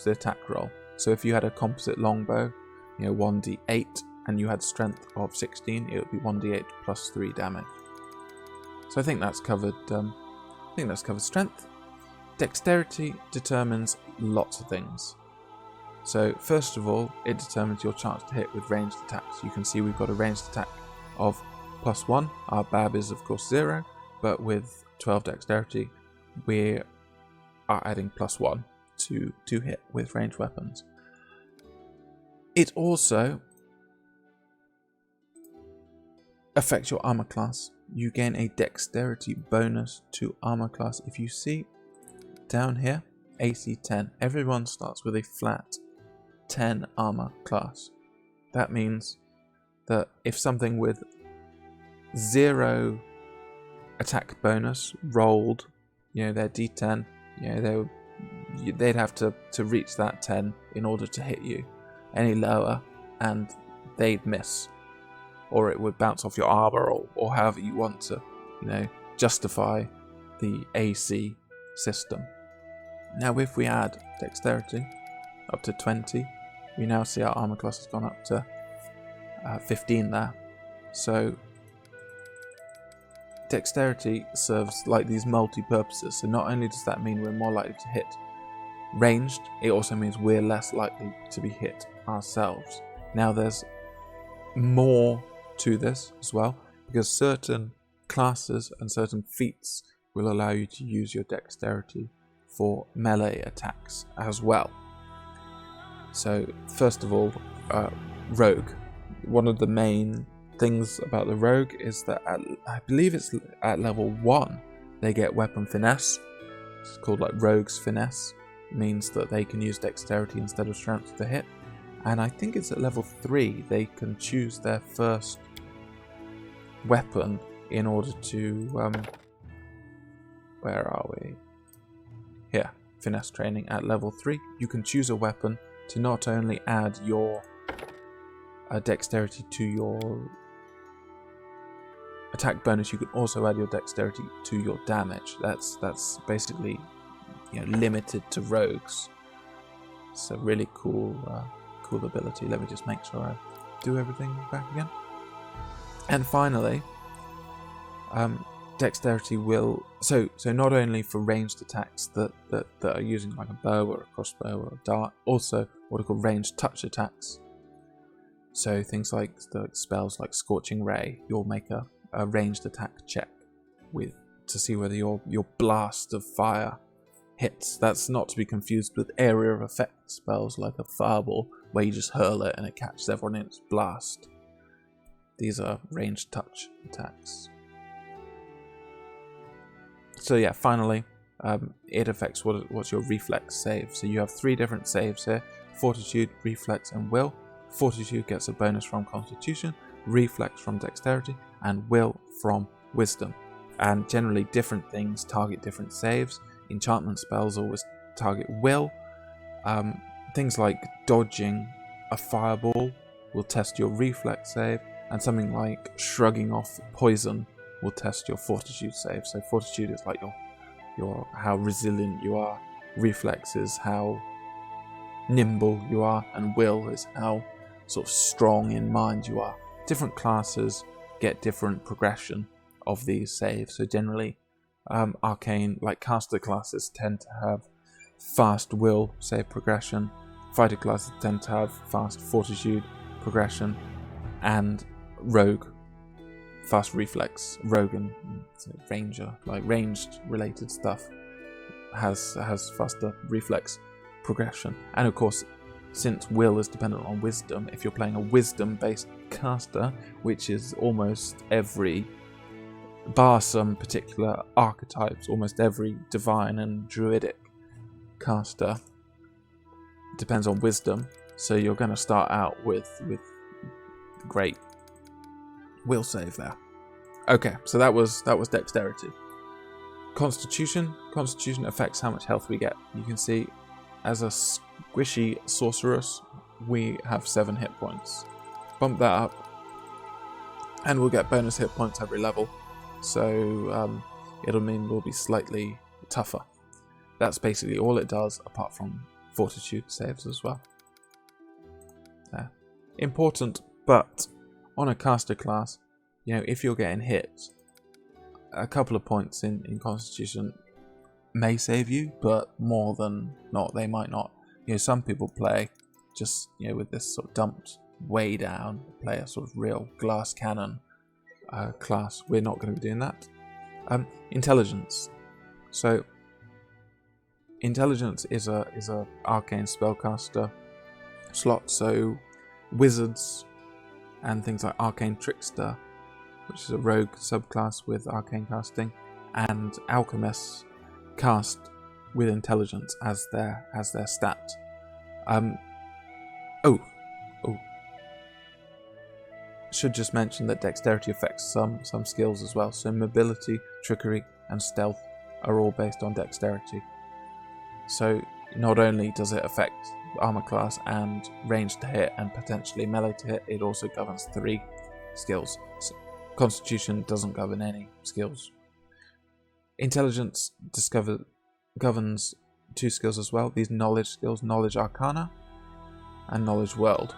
attack roll. So if you had a composite longbow, 1d8, and you had strength of 16, it would be 1d8 +3 damage. So I think that's covered. Strength. Dexterity determines lots of things. So first of all, it determines your chance to hit with ranged attacks. You can see we've got a ranged attack of +1. Our BAB is of course 0, but with 12 dexterity, we are adding +1 to hit with ranged weapons. It also affects your armor class. You gain a dexterity bonus to armor class. If you see down here, AC 10, everyone starts with a flat 10 armor class. That means that if something with 0 attack bonus rolled, their D10, they'd have to reach that 10 in order to hit you. Any lower and they'd miss, or it would bounce off your armor, or however you want to justify the AC system. Now if we add dexterity up to 20, we now see our armor class has gone up to 15 there. So dexterity serves like these multi-purposes. So not only does that mean we're more likely to hit ranged, it also means we're less likely to be hit ourselves. Now there's more to this as well, because certain classes and certain feats will allow you to use your dexterity for melee attacks as well. So first of all, rogue. One of the main things about the rogue is that I believe it's at level 1 they get weapon finesse. It's called like rogue's finesse. It means that they can use dexterity instead of strength to hit. And I think it's at level 3 they can choose their first weapon in order to where are we? Here, finesse training at level 3. You can choose a weapon to not only add your dexterity to your attack bonus, you can also add your dexterity to your damage. That's basically limited to rogues. It's a really cool ability. Let me just make sure I do everything back again. And finally, dexterity will so not only for ranged attacks that are using like a bow or a crossbow or a dart, also what are called ranged touch attacks. So things like the spells like Scorching Ray, you'll make a ranged attack check to see whether your blast of fire hits. That's not to be confused with area of effect spells like a fireball, where you just hurl it and it catches everyone in its blast. These are ranged touch attacks. So yeah, finally, it affects what's your reflex save. So you have 3 different saves here: Fortitude, Reflex, and Will. Fortitude gets a bonus from Constitution, Reflex from Dexterity, and will from wisdom. And generally different things target different saves. Enchantment spells always target will. Things like dodging a fireball will test your reflex save, and something like shrugging off poison will test your fortitude save. So fortitude is like your how resilient you are, reflex is how nimble you are, and will is how sort of strong in mind you are. Different classes get different progression of these saves. So generally, arcane, like caster classes, tend to have fast will save progression. Fighter classes tend to have fast fortitude progression, and rogue fast reflex. Rogue and ranger, like ranged related stuff, has faster reflex progression. And of course, since will is dependent on wisdom, if you're playing a wisdom based caster, which is almost every, bar some particular archetypes, almost every divine and druidic caster depends on wisdom, so you're going to start out with great will save there. Okay, so that was dexterity. Constitution affects how much health we get. You can see as a squishy sorceress we have 7 hit points. Bump that up and we'll get bonus hit points every level, so it'll mean we'll be slightly tougher. That's basically all it does, apart from fortitude saves as well. Important, but on a caster class, if you're getting hit, a couple of points in Constitution may save you, but more than not, they might not. Some people play just with this sort of dumped way down, play a sort of real glass cannon class. We're not going to be doing that. Intelligence. So intelligence is a arcane spellcaster slot. So wizards and things like arcane trickster, which is a rogue subclass with arcane casting, and alchemists cast with intelligence as their stat. Should just mention that dexterity affects some skills as well. So mobility, trickery, and stealth are all based on dexterity. So not only does it affect armor class and range to hit and potentially melee to hit, it also governs 3 skills. So Constitution doesn't govern any skills. Intelligence governs 2 skills as well. These knowledge skills, knowledge arcana and knowledge world.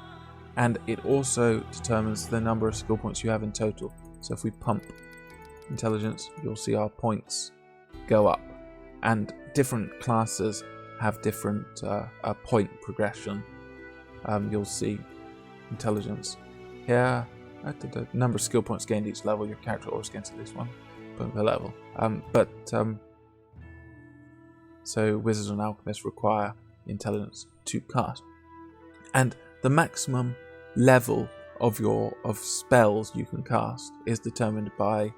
And it also determines the number of skill points you have in total. So if we pump intelligence, you'll see our points go up. And different classes have different point progression. You'll see intelligence here. The number of skill points gained each level, your character always gains at least 1 point per level. So wizards and alchemists require intelligence to cast. And the maximum level of spells you can cast is determined by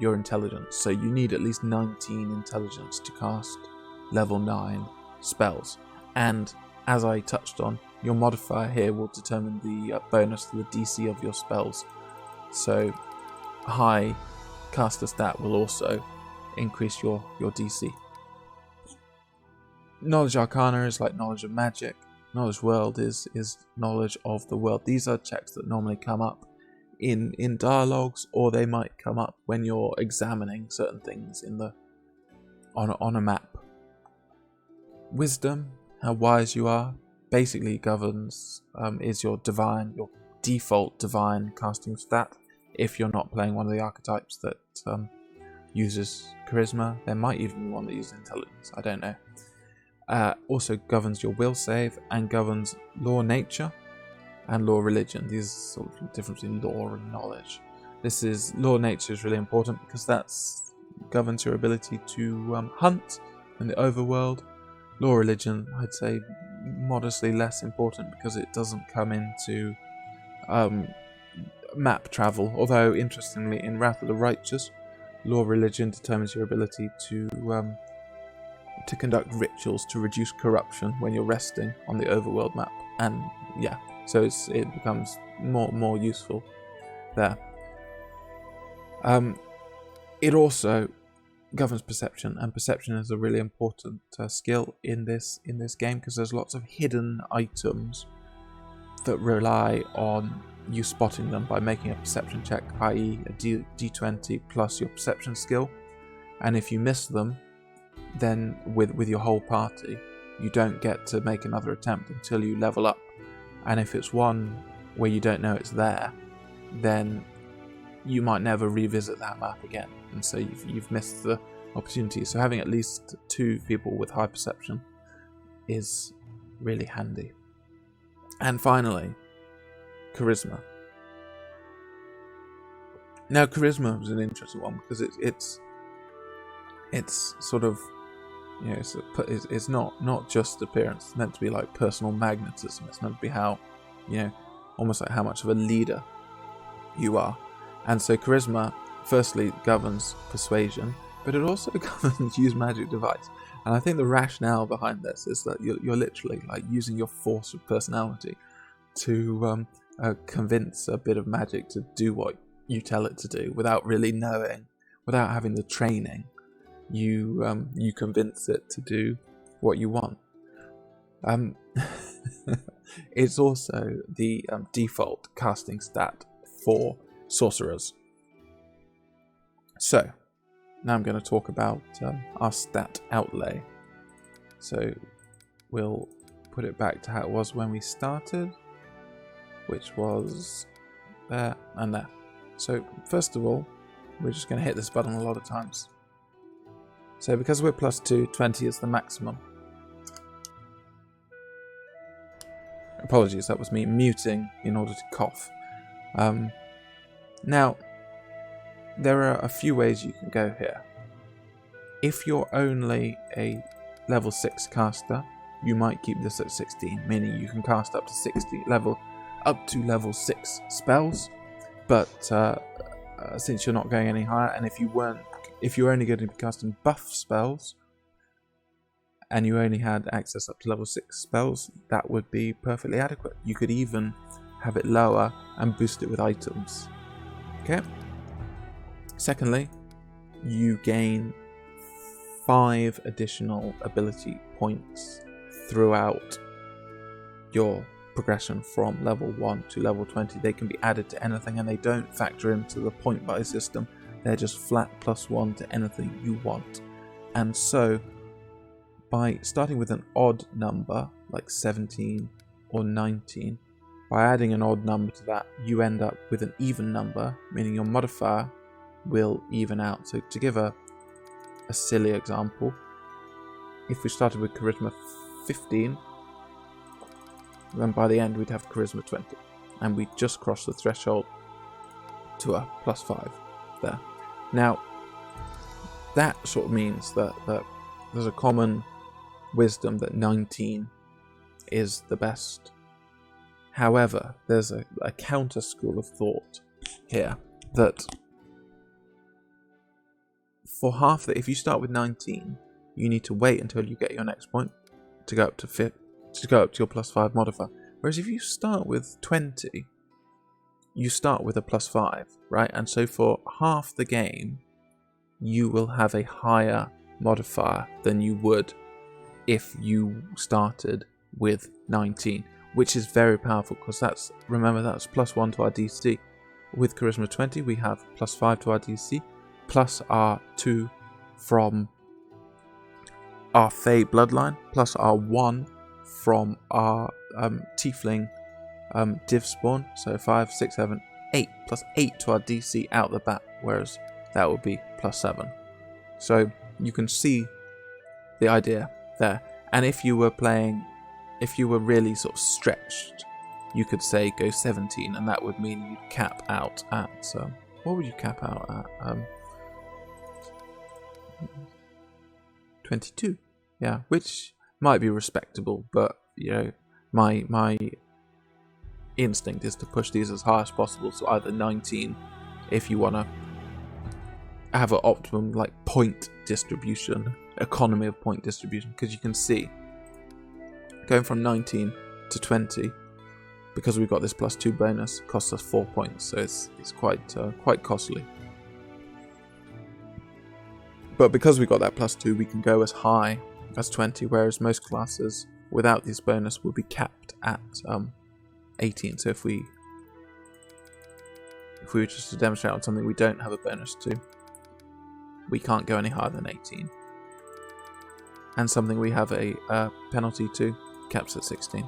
your intelligence. So you need at least 19 intelligence to cast level 9 spells. And as I touched on, your modifier here will determine the bonus to the DC of your spells. So high caster stat will also increase your DC. Knowledge arcana is like knowledge of magic. Knowledge world is knowledge of the world. These are checks that normally come up in dialogues, or they might come up when you're examining certain things on a map. Wisdom, how wise you are, basically governs is your default divine casting stat. If you're not playing one of the archetypes that uses charisma, there might even be one that uses intelligence. I don't know. Also governs your will save and governs law nature and law religion. These are sort of the difference between law and knowledge. Law nature is really important because that's governs your ability to hunt in the overworld. Law religion, I'd say, modestly less important because it doesn't come into map travel. Although, interestingly, in Wrath of the Righteous, law religion determines your ability to conduct rituals to reduce corruption when you're resting on the overworld map. And yeah, so it becomes more useful there. It also governs perception, and perception is a really important skill in this game, because there's lots of hidden items that rely on you spotting them by making a perception check, i.e. a D20 plus your perception skill. And if you miss them, then with your whole party, you don't get to make another attempt until you level up. And if it's one where you don't know it's there, then you might never revisit that map again, and so you've missed the opportunity. So having at least 2 people with high perception is really handy. And finally, charisma. Now, charisma was an interesting one because it's sort of, you know, it's not just appearance. It's meant to be like personal magnetism. It's meant to be how, you know, almost like how much of a leader you are. And so charisma firstly governs persuasion, but it also governs use magic device. And I think the rationale behind this is that you're literally like using your force of personality to convince a bit of magic to do what you tell it to do without really knowing, without having the training. You convince it to do what you want. It's also the default casting stat for sorcerers. So now I'm going to talk about our stat outlay. So we'll put it back to how it was when we started, which was there and there. So first of all, we're just going to hit this button a lot of times. So because we're +2, 20 is the maximum. Apologies, that was me muting in order to cough. Now, there are a few ways you can go here. If you're only a level 6 caster, you might keep this at 16, meaning you can cast up to level 6 spells. But since you're not going any higher, and if you're only going to be casting buff spells, and you only had access up to level 6 spells, that would be perfectly adequate. You could even have it lower and boost it with items. Okay. Secondly, you gain 5 additional ability points throughout your progression from level 1 to level 20. They can be added to anything, and they don't factor into the point buy system. They're just flat +1 to anything you want. And so by starting with an odd number like 17 or 19, by adding an odd number to that, you end up with an even number, meaning your modifier will even out. So to give a silly example, if we started with charisma 15, then by the end we'd have charisma 20, and we just crossed the threshold to a +5 there. Now, that sort of means that there's a common wisdom that 19 is the best. However, there's a counter school of thought here that for half if you start with 19, you need to wait until you get your next point to go up to your +5 modifier. Whereas if you start with 20, you start with a +5, right? And so for half the game, you will have a higher modifier than you would if you started with 19, which is very powerful because remember that's +1 to our DC. With charisma 20, we have +5 to our DC, plus our 2 from our Fey bloodline, plus our 1 from our Tiefling div spawn. So 5, 6, 7, 8, plus 8 to our DC out the bat, whereas that would be +7. So you can see the idea there. And if you were really sort of stretched, you could say go 17, and that would mean you'd cap out at what would you cap out at? 22. Yeah, which might be respectable, but you know, my instinct is to push these as high as possible. So either 19 if you want to have an optimum like point distribution, economy of point distribution, because you can see going from 19 to 20, because we've got this +2 bonus, costs us 4 points, so it's quite costly. But because we got that +2, we can go as high as 20, whereas most classes without this bonus will be capped at 18. So if we were just to demonstrate on something we don't have a bonus to, we can't go any higher than 18. And something we have a penalty to caps at 16.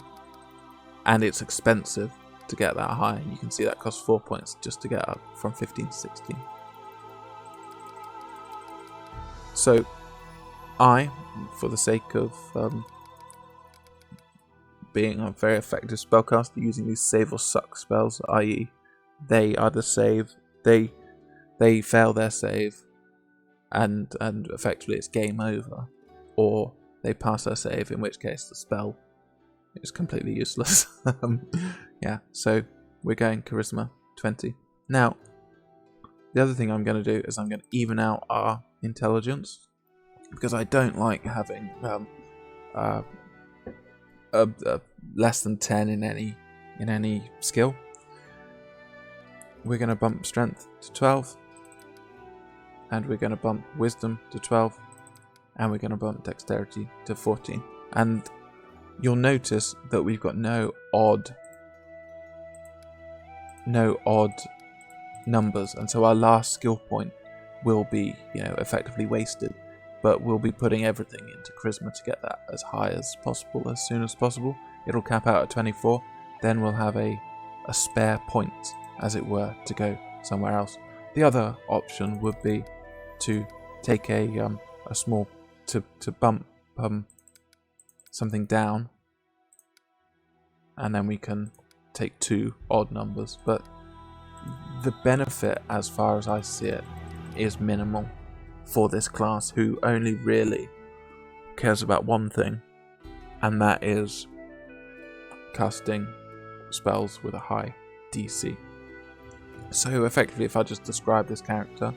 And it's expensive to get that high. You can see that costs 4 points just to get up from 15 to 16. So I, for the sake of being a very effective spellcaster using these save or suck spells, i.e. they either save, they fail their save, and effectively it's game over, or they pass their save, in which case the spell is completely useless. Yeah, so we're going Charisma 20. Now, the other thing I'm going to do is I'm going to even out our intelligence, because I don't like having less than 10 in any skill. We're going to bump Strength to 12, and we're going to bump Wisdom to 12, and we're going to bump Dexterity to 14. And you'll notice that we've got no odd numbers, and so our last skill point will be, effectively wasted. But we'll be putting everything into Charisma to get that as high as possible, as soon as possible. It'll cap out at 24, then we'll have a spare point, as it were, to go somewhere else. The other option would be to take a small, to bump something down, and then we can take 2 odd numbers. But the benefit, as far as I see it, is minimal for this class, who only really cares about one thing, and that is casting spells with a high DC. So effectively, if I just describe this character,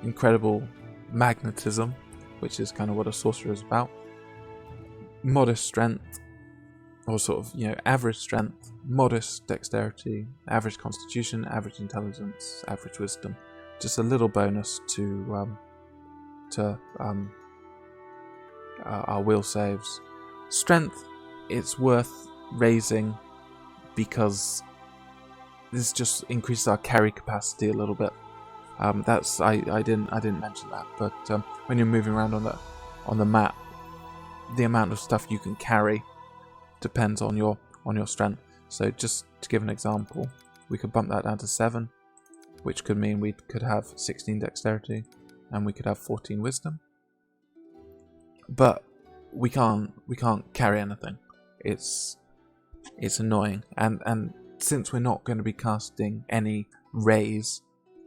incredible magnetism, which is kind of what a sorcerer is about, modest strength, or sort of, average strength, modest dexterity, average constitution, average intelligence, average wisdom. Just a little bonus to our will saves. Strength, it's worth raising because this just increases our carry capacity a little bit. I didn't mention that, but when you're moving around on the map, the amount of stuff you can carry depends on your strength. So just to give an example, we could bump that down to 7, which could mean we could have 16 dexterity and we could have 14 wisdom. But we can't carry anything. It's annoying, and since we're not going to be casting any raise,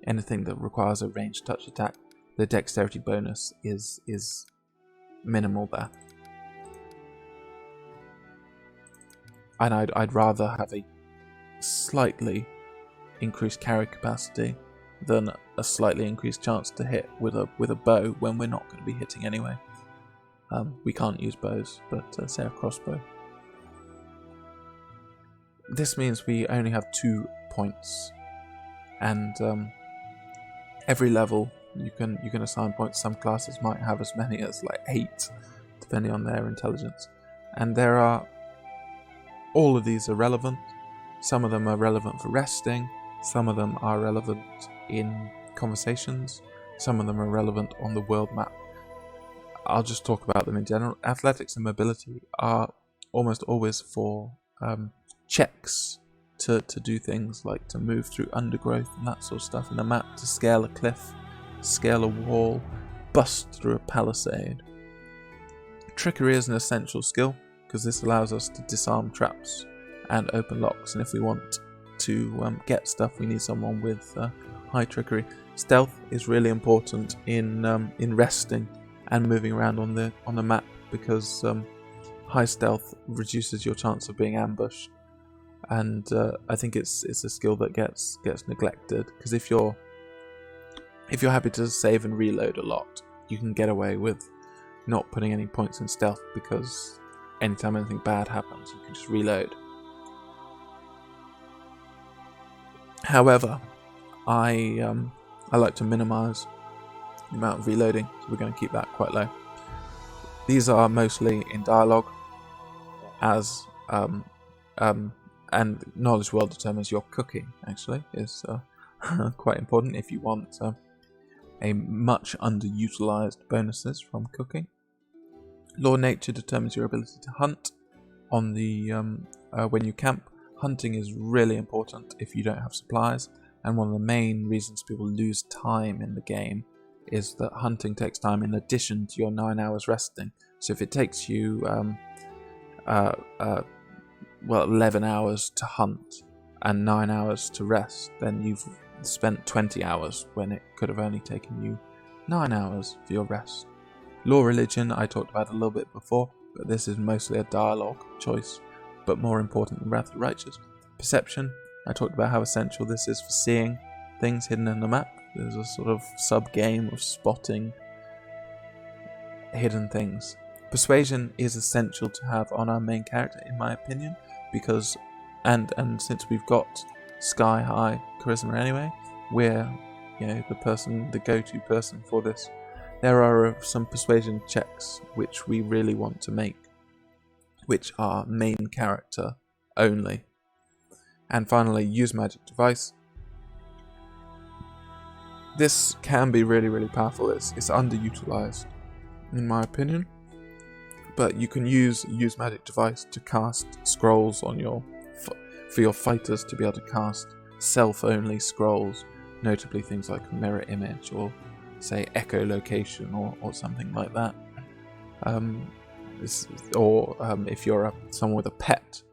anything that requires a ranged touch attack, the dexterity bonus is minimal there. And I'd rather have a slightly increased carry capacity than a slightly increased chance to hit with a bow when we're not going to be hitting anyway. We can't use bows, but say a crossbow. This means we only have 2 points, and every level you can assign points. Some classes might have as many as 8, depending on their intelligence. And all of these are relevant. Some of them are relevant for resting. Some of them are relevant in conversations. Some of them are relevant on the world map. I'll just talk about them in general. Athletics and mobility are almost always for checks to do things like to move through undergrowth and that sort of stuff in the map, to scale a cliff, scale a wall, bust through a palisade. Trickery is an essential skill, because this allows us to disarm traps and open locks, and if we want to get stuff, we need someone with high trickery. Stealth is really important in resting and moving around on the map, because high stealth reduces your chance of being ambushed, and I think it's a skill that gets neglected, because if you're happy to save and reload a lot, you can get away with not putting any points in stealth, because anytime anything bad happens, you can just reload. However, I like to minimize the amount of reloading, so we're going to keep that quite low. These are mostly in dialogue, as and knowledge well determines your cooking. Actually, is quite important if you want a much underutilized bonuses from cooking. Law nature determines your ability to hunt. On the when you camp, hunting is really important if you don't have supplies, and one of the main reasons people lose time in the game is that hunting takes time in addition to your 9 hours resting. So if it takes you 11 hours to hunt and 9 hours to rest, then you've spent 20 hours when it could have only taken you 9 hours for your rest. Law religion I talked about a little bit before, but this is mostly a dialogue choice, but more important than Wrath of the Righteous. Perception, I talked about how essential this is for seeing things hidden in the map. There's a sort of sub-game of spotting hidden things. Persuasion is essential to have on our main character, in my opinion, because, and since we've got sky high charisma anyway, we're the go-to person for this. There are some persuasion checks which we really want to make, which are main character only. And finally, use magic device. This can be really, really powerful. It's underutilized, in my opinion. But you can use magic device to cast scrolls on for your fighters to be able to cast self-only scrolls, notably things like mirror image or say echolocation or something like that. If you're someone with a pet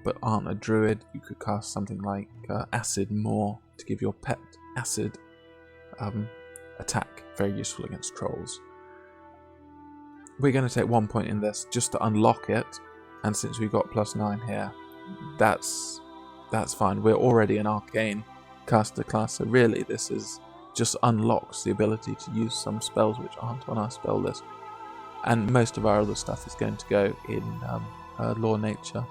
but aren't a druid, you could cast something like acid more to give your pet acid attack, very useful against trolls. We're going to take 1 point in this just to unlock it, and since we've got +9 here, that's fine. We're already an arcane caster class, so really this is just unlocks the ability to use some spells which aren't on our spell list, and most of our other stuff is going to go in law nature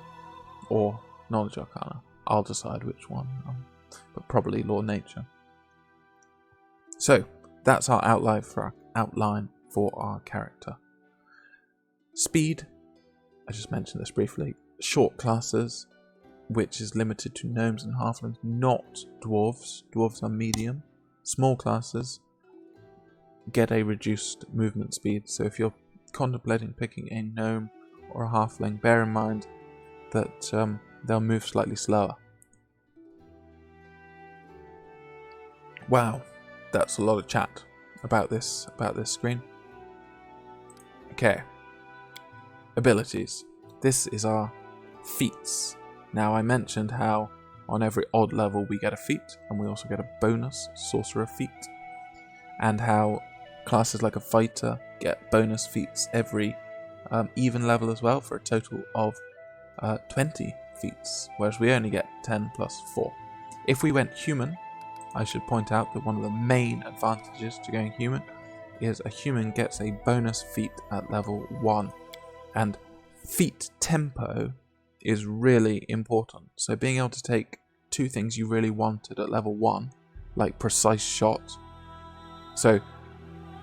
or knowledge arcana. I'll decide which one, but probably law nature. So that's our outline for our character. Speed, I just mentioned this briefly. Short classes, which is limited to gnomes and halflings, not dwarves. Dwarves are medium. Small classes get a reduced movement speed, so if you're contemplating picking a gnome or a halfling, bear in mind that they'll move slightly slower. Wow, that's a lot of chat about this screen. Okay, abilities. This is our feats. Now I mentioned how on every odd level we get a feat, and we also get a bonus sorcerer feat, and how classes like a fighter get bonus feats every even level as well, for a total of 20 feats, whereas we only get 10 plus 4. If we went human, I should point out that one of the main advantages to going human is a human gets a bonus feat at level 1, and feat tempo is really important. So being able to take 2 things you really wanted at level 1, like precise shot. So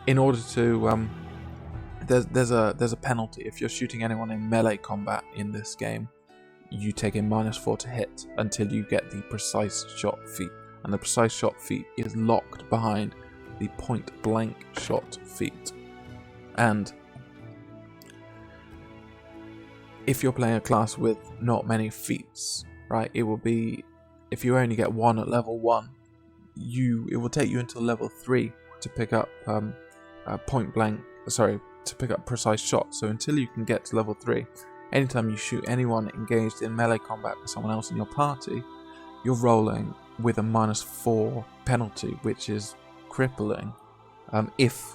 in order to there's a penalty if you're shooting anyone in melee combat in this game. You take a -4 to hit until you get the precise shot feat, and the precise shot feat is locked behind the point blank shot feat. And if you're playing a class with not many feats, right, it will be, if you only get 1 at level 1, it will take you until level 3 to pick up to pick up precise shot. So until you can get to level 3, anytime you shoot anyone engaged in melee combat with someone else in your party, you're rolling with a -4 penalty, which is crippling if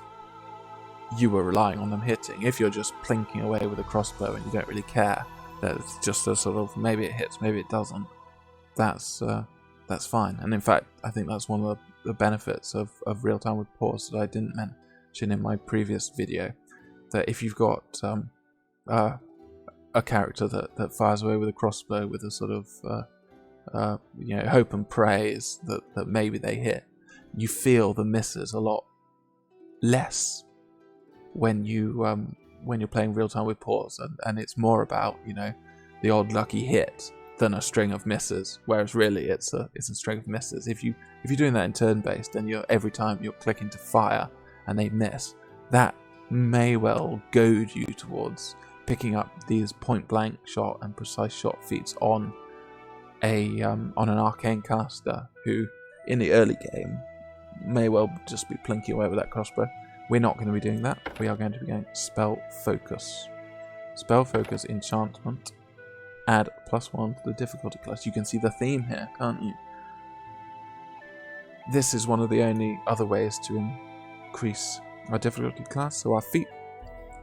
you were relying on them hitting. If you're just plinking away with a crossbow and you don't really care, that's just a sort of maybe it hits, maybe it doesn't, that's fine. And in fact, I think that's one of the benefits of real time with pause that I didn't mention in my previous video, that if you've got a character that fires away with a crossbow with a sort of hope and praise that maybe they hit, you feel the misses a lot less when you're playing real time with pause, and it's more about, you know, the odd lucky hit than a string of misses. Whereas really it's a string of misses. If you're doing that in turn based, and every time you're clicking to fire and they miss, that may well goad you towards picking up these point blank shot and precise shot feats on an arcane caster who in the early game may well just be plinking away with that crossbow. We're not going to be doing that. We are going to be going spell focus. Spell focus enchantment. Add +1 to the difficulty class. You can see the theme here, can't you? This is one of the only other ways to increase our difficulty class. So our feat,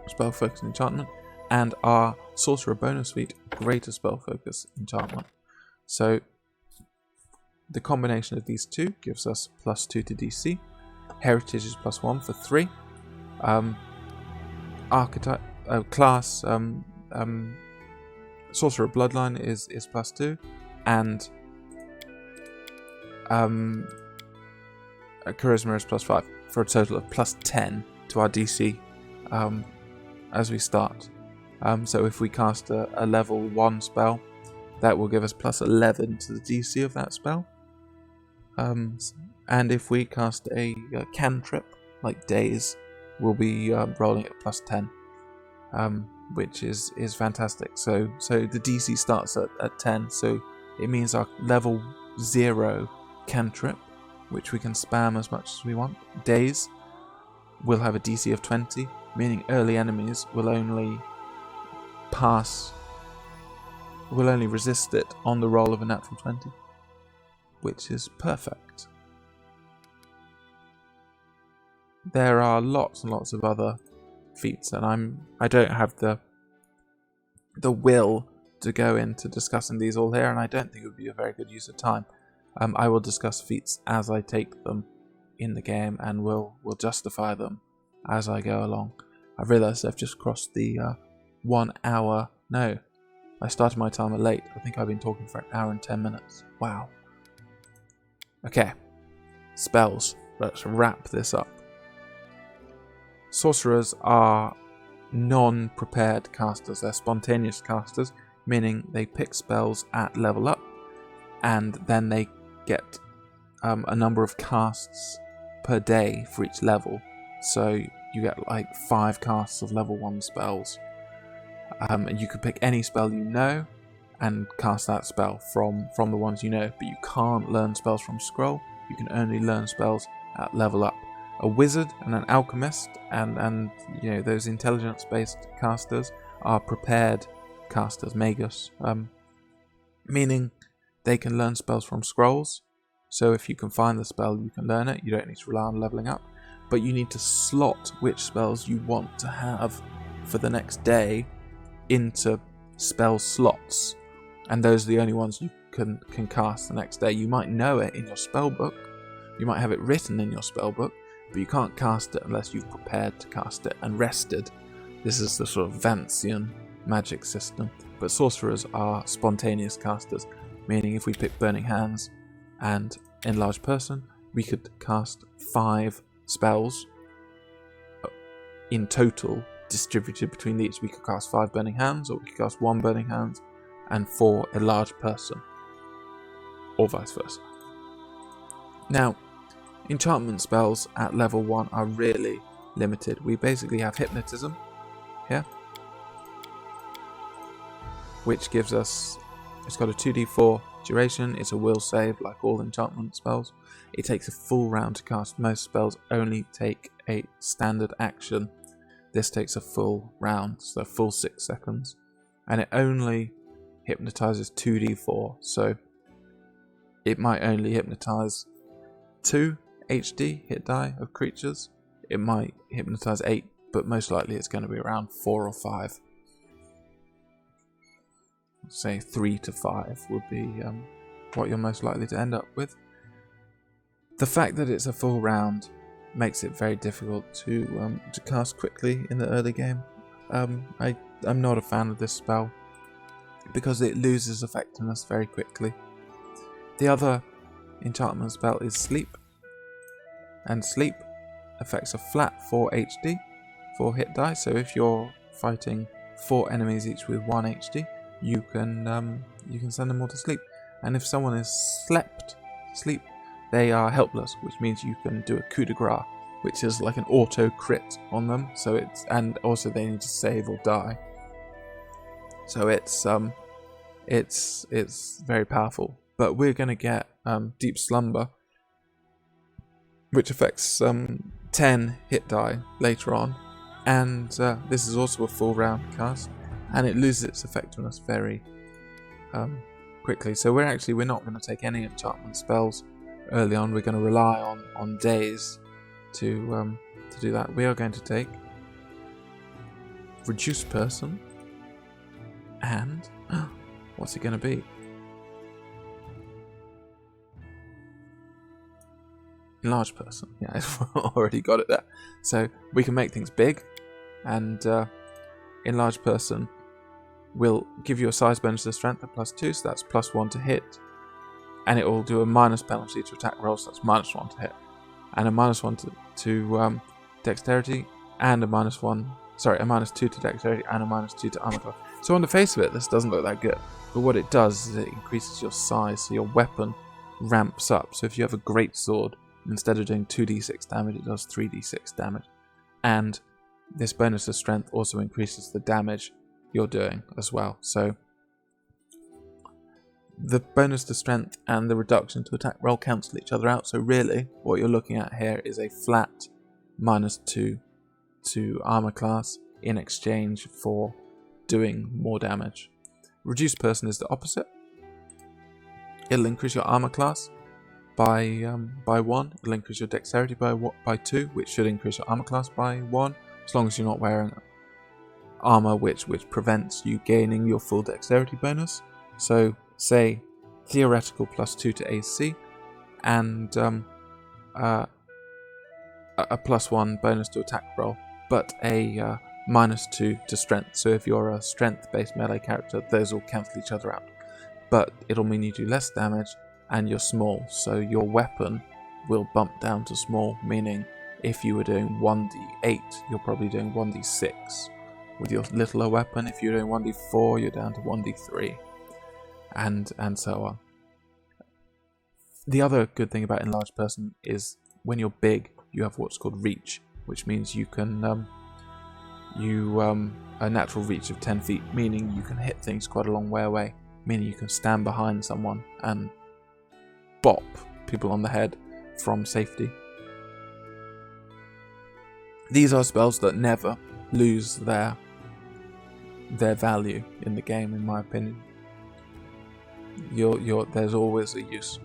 spell focus enchantment, and our sorcerer bonus feat, greater spell focus enchantment. So the combination of these two gives us +2 to DC. Heritage is +1 for 3. Archetype class sorcerer bloodline is +2, and charisma is +5 for a total of +10 to our DC as we start. So if we cast a level 1 spell, that will give us +11 to the DC of that spell. And if we cast a cantrip like Daze, we'll be rolling at +10, which is fantastic. So the DC starts at 10, so it means our level 0 cantrip, which we can spam as much as we want, Daze, will have a DC of 20, meaning early enemies will only resist it on the roll of a natural 20, which is perfect. There are lots and lots of other feats, and I don't have the will to go into discussing these all here, and I don't think it would be a very good use of time. I will discuss feats as I take them in the game, and will justify them as I go along. I've realised I've just crossed the 1 hour. No, I started my timer late. I think I've been talking for 1 hour and 10 minutes. Wow. Okay, spells. Let's wrap this up. Sorcerers are non-prepared casters. They're spontaneous casters, meaning they pick spells at level up, and then they get a number of casts per day for each level. So you get like 5 casts of level 1 spells. And you can pick any spell you know and cast that spell from the ones you know, but you can't learn spells from scroll. You can only learn spells at level up. A wizard and an alchemist and you know, those intelligence-based casters are prepared casters, magus, meaning they can learn spells from scrolls. So if you can find the spell, you can learn it. You don't need to rely on leveling up, but you need to slot which spells you want to have for the next day into spell slots, and those are the only ones you can cast the next day. You might know it in your spell book, you might have it written in your spell book, but you can't cast it unless you've prepared to cast it and rested. This is the sort of Vancian magic system. But sorcerers are spontaneous casters, meaning if we pick Burning Hands and Enlarged Person, we could cast 5 spells in total, distributed between each. We could cast 5 Burning Hands, or we could cast 1 Burning Hands and 4 Enlarged Person, or vice versa. Now, enchantment spells at level 1 are really limited. We basically have Hypnotism here, which gives us, it's got a 2d4 duration, it's a will save like all enchantment spells. It takes a full round to cast. Most spells only take a standard action. This takes a full round, so a full 6 seconds. And it only hypnotizes 2d4, so it might only hypnotize 2 HD hit die of creatures. It might hypnotize 8, but most likely it's going to be around 4 or 5. Say 3 to 5 would be what you're most likely to end up with. The fact that it's a full round makes it very difficult to cast quickly in the early game. I'm not a fan of this spell because it loses effectiveness very quickly. The other enchantment spell is Sleep, and Sleep affects a flat 4 HD, 4 hit die. So if you're fighting 4 enemies each with 1 HD, you can send them all to sleep. And if someone is sleep, they are helpless, which means you can do a coup de grace, which is like an auto crit on them. So and also they need to save or die. So it's very powerful. But we're gonna get Deep Slumber, which affects 10 hit die later on, and this is also a full round cast, and it loses its effectiveness very quickly. So we're not going to take any enchantment spells early on. We're going to rely on days to do that. We are going to take Reduce Person, and what's it going to be? Enlarge Person. Yeah, I've already got it there. So we can make things big, and Enlarge Person will give you a size bonus to strength at +2, so that's +1 to hit, and it will do a minus penalty to attack rolls, so that's -1 to hit, and a -1 to dexterity, and a -2 to dexterity, and a -2 to armor class. So on the face of it, this doesn't look that good, but what it does is it increases your size, so your weapon ramps up. So if you have a great sword, instead of doing 2d6 damage, it does 3d6 damage. And this bonus to strength also increases the damage you're doing as well. So the bonus to strength and the reduction to attack roll cancel each other out. So really, what you're looking at here is a flat -2 to armor class in exchange for doing more damage. Reduced Person is the opposite. It'll increase your armor class by 1. It'll increase your dexterity by 2, which should increase your armor class by 1, as long as you're not wearing armor which prevents you gaining your full dexterity bonus. So say theoretical +2 to AC, and a +1 bonus to attack roll, but a -2 to strength. So if you're a strength-based melee character, those will cancel each other out. But it'll mean you do less damage, and you're small, so your weapon will bump down to small, meaning if you were doing 1d8, you're probably doing 1d6 with your littler weapon. If you're doing 1d4, you're down to 1d3, and so on. The other good thing about Enlarged Person is when you're big, you have what's called reach, which means you can a natural reach of 10 feet, meaning you can hit things quite a long way away, meaning you can stand behind someone and bop people on the head from safety. These are spells that never lose their value in the game, in my opinion. There's always a use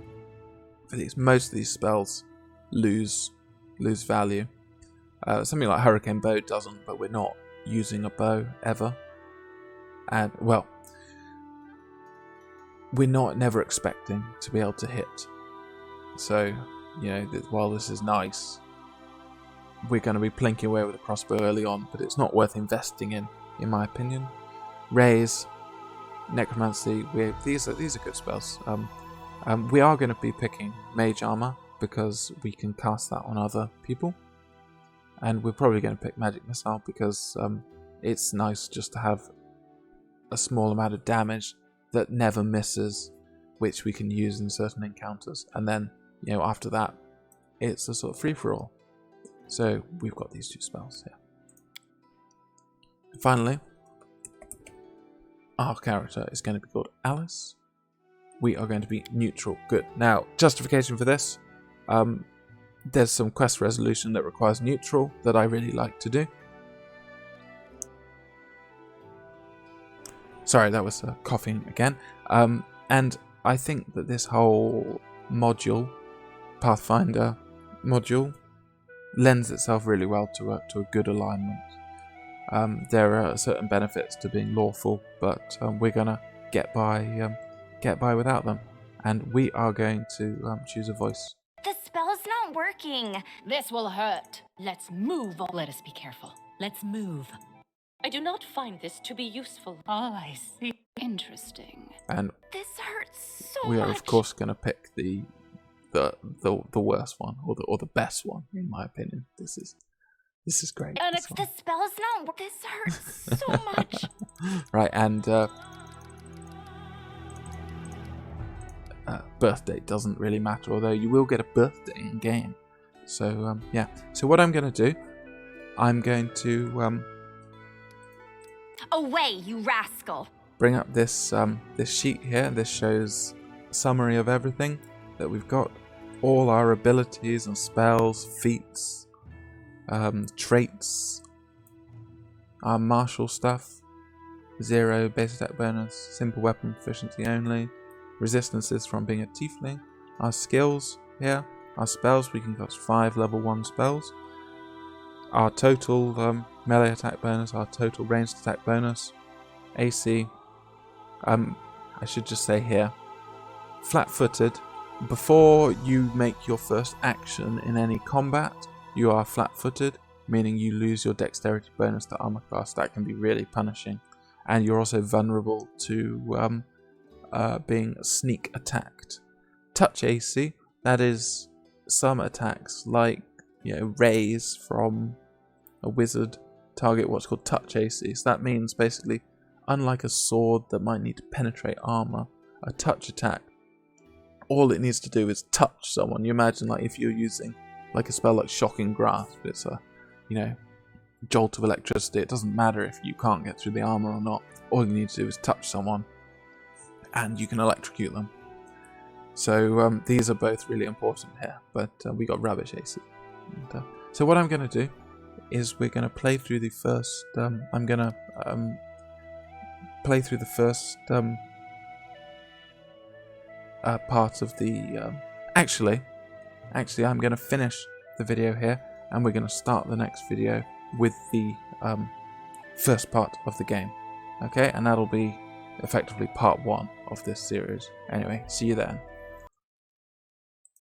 for these. Most of these spells lose value. Something like Hurricane Bow doesn't, but we're not using a bow ever. And well, we're never expecting to be able to hit. So, while this is nice, we're going to be plinking away with a crossbow early on, but it's not worth investing in my opinion. Raise, Necromancy, these are good spells. We are going to be picking Mage Armor because we can cast that on other people, and we're probably going to pick Magic Missile because it's nice just to have a small amount of damage that never misses, which we can use in certain encounters, and then after that it's a sort of free-for-all. So we've got these two spells here. Finally, our character is going to be called Alice. We are going to be neutral. Good. Now, justification for this. There's some quest resolution that requires neutral that I really like to do. Sorry, that was coughing again. And I think that this whole module, Pathfinder module, lends itself really well to a good alignment. There are certain benefits to being lawful, but we're gonna get by without them, and we are going to choose a voice. The spell's not working. This will hurt. Let's move. Let us be careful. Let's move. I do not find this to be useful. Oh, I see. Interesting. And This hurts so we are much. of course going to pick the the worst one or the best one in my opinion. This is great. And this it's one. the spell's not work. This hurts so much. Right, and birth date doesn't really matter, although you will get a birthday in game. So yeah. So what I'm going to do, I'm going to Away, you rascal. bring up this this sheet here. This shows a summary of everything that we've got, all our abilities and spells, feats, traits, our martial stuff, 0 base attack bonus, simple weapon proficiency only, resistances from being a tiefling, our skills here, our spells, we can cast 5 level 1 spells, our total melee attack bonus, our total ranged attack bonus, AC, I should just say here, flat-footed, before you make your first action in any combat, you are flat-footed, meaning you lose your dexterity bonus to armor class. That can be really punishing. And you're also vulnerable to being sneak attacked. Touch AC, that is some attacks like, rays from a wizard target what's called touch AC. So that means basically, unlike a sword that might need to penetrate armor, a touch attack, all it needs to do is touch someone. You imagine like if you're using like a spell like Shocking Grasp, it's a jolt of electricity. It doesn't matter if you can't get through the armor or not. All you need to do is touch someone and you can electrocute them. So these are both really important here, but we got rubbish AC. And, so what I'm going to do is we're going to play through the first, I'm going to play through the first part of the, actually I'm going to finish the video here and we're going to start the next video with the first part of the game. Okay, and that'll be effectively part 1 of this series. Anyway, see you then.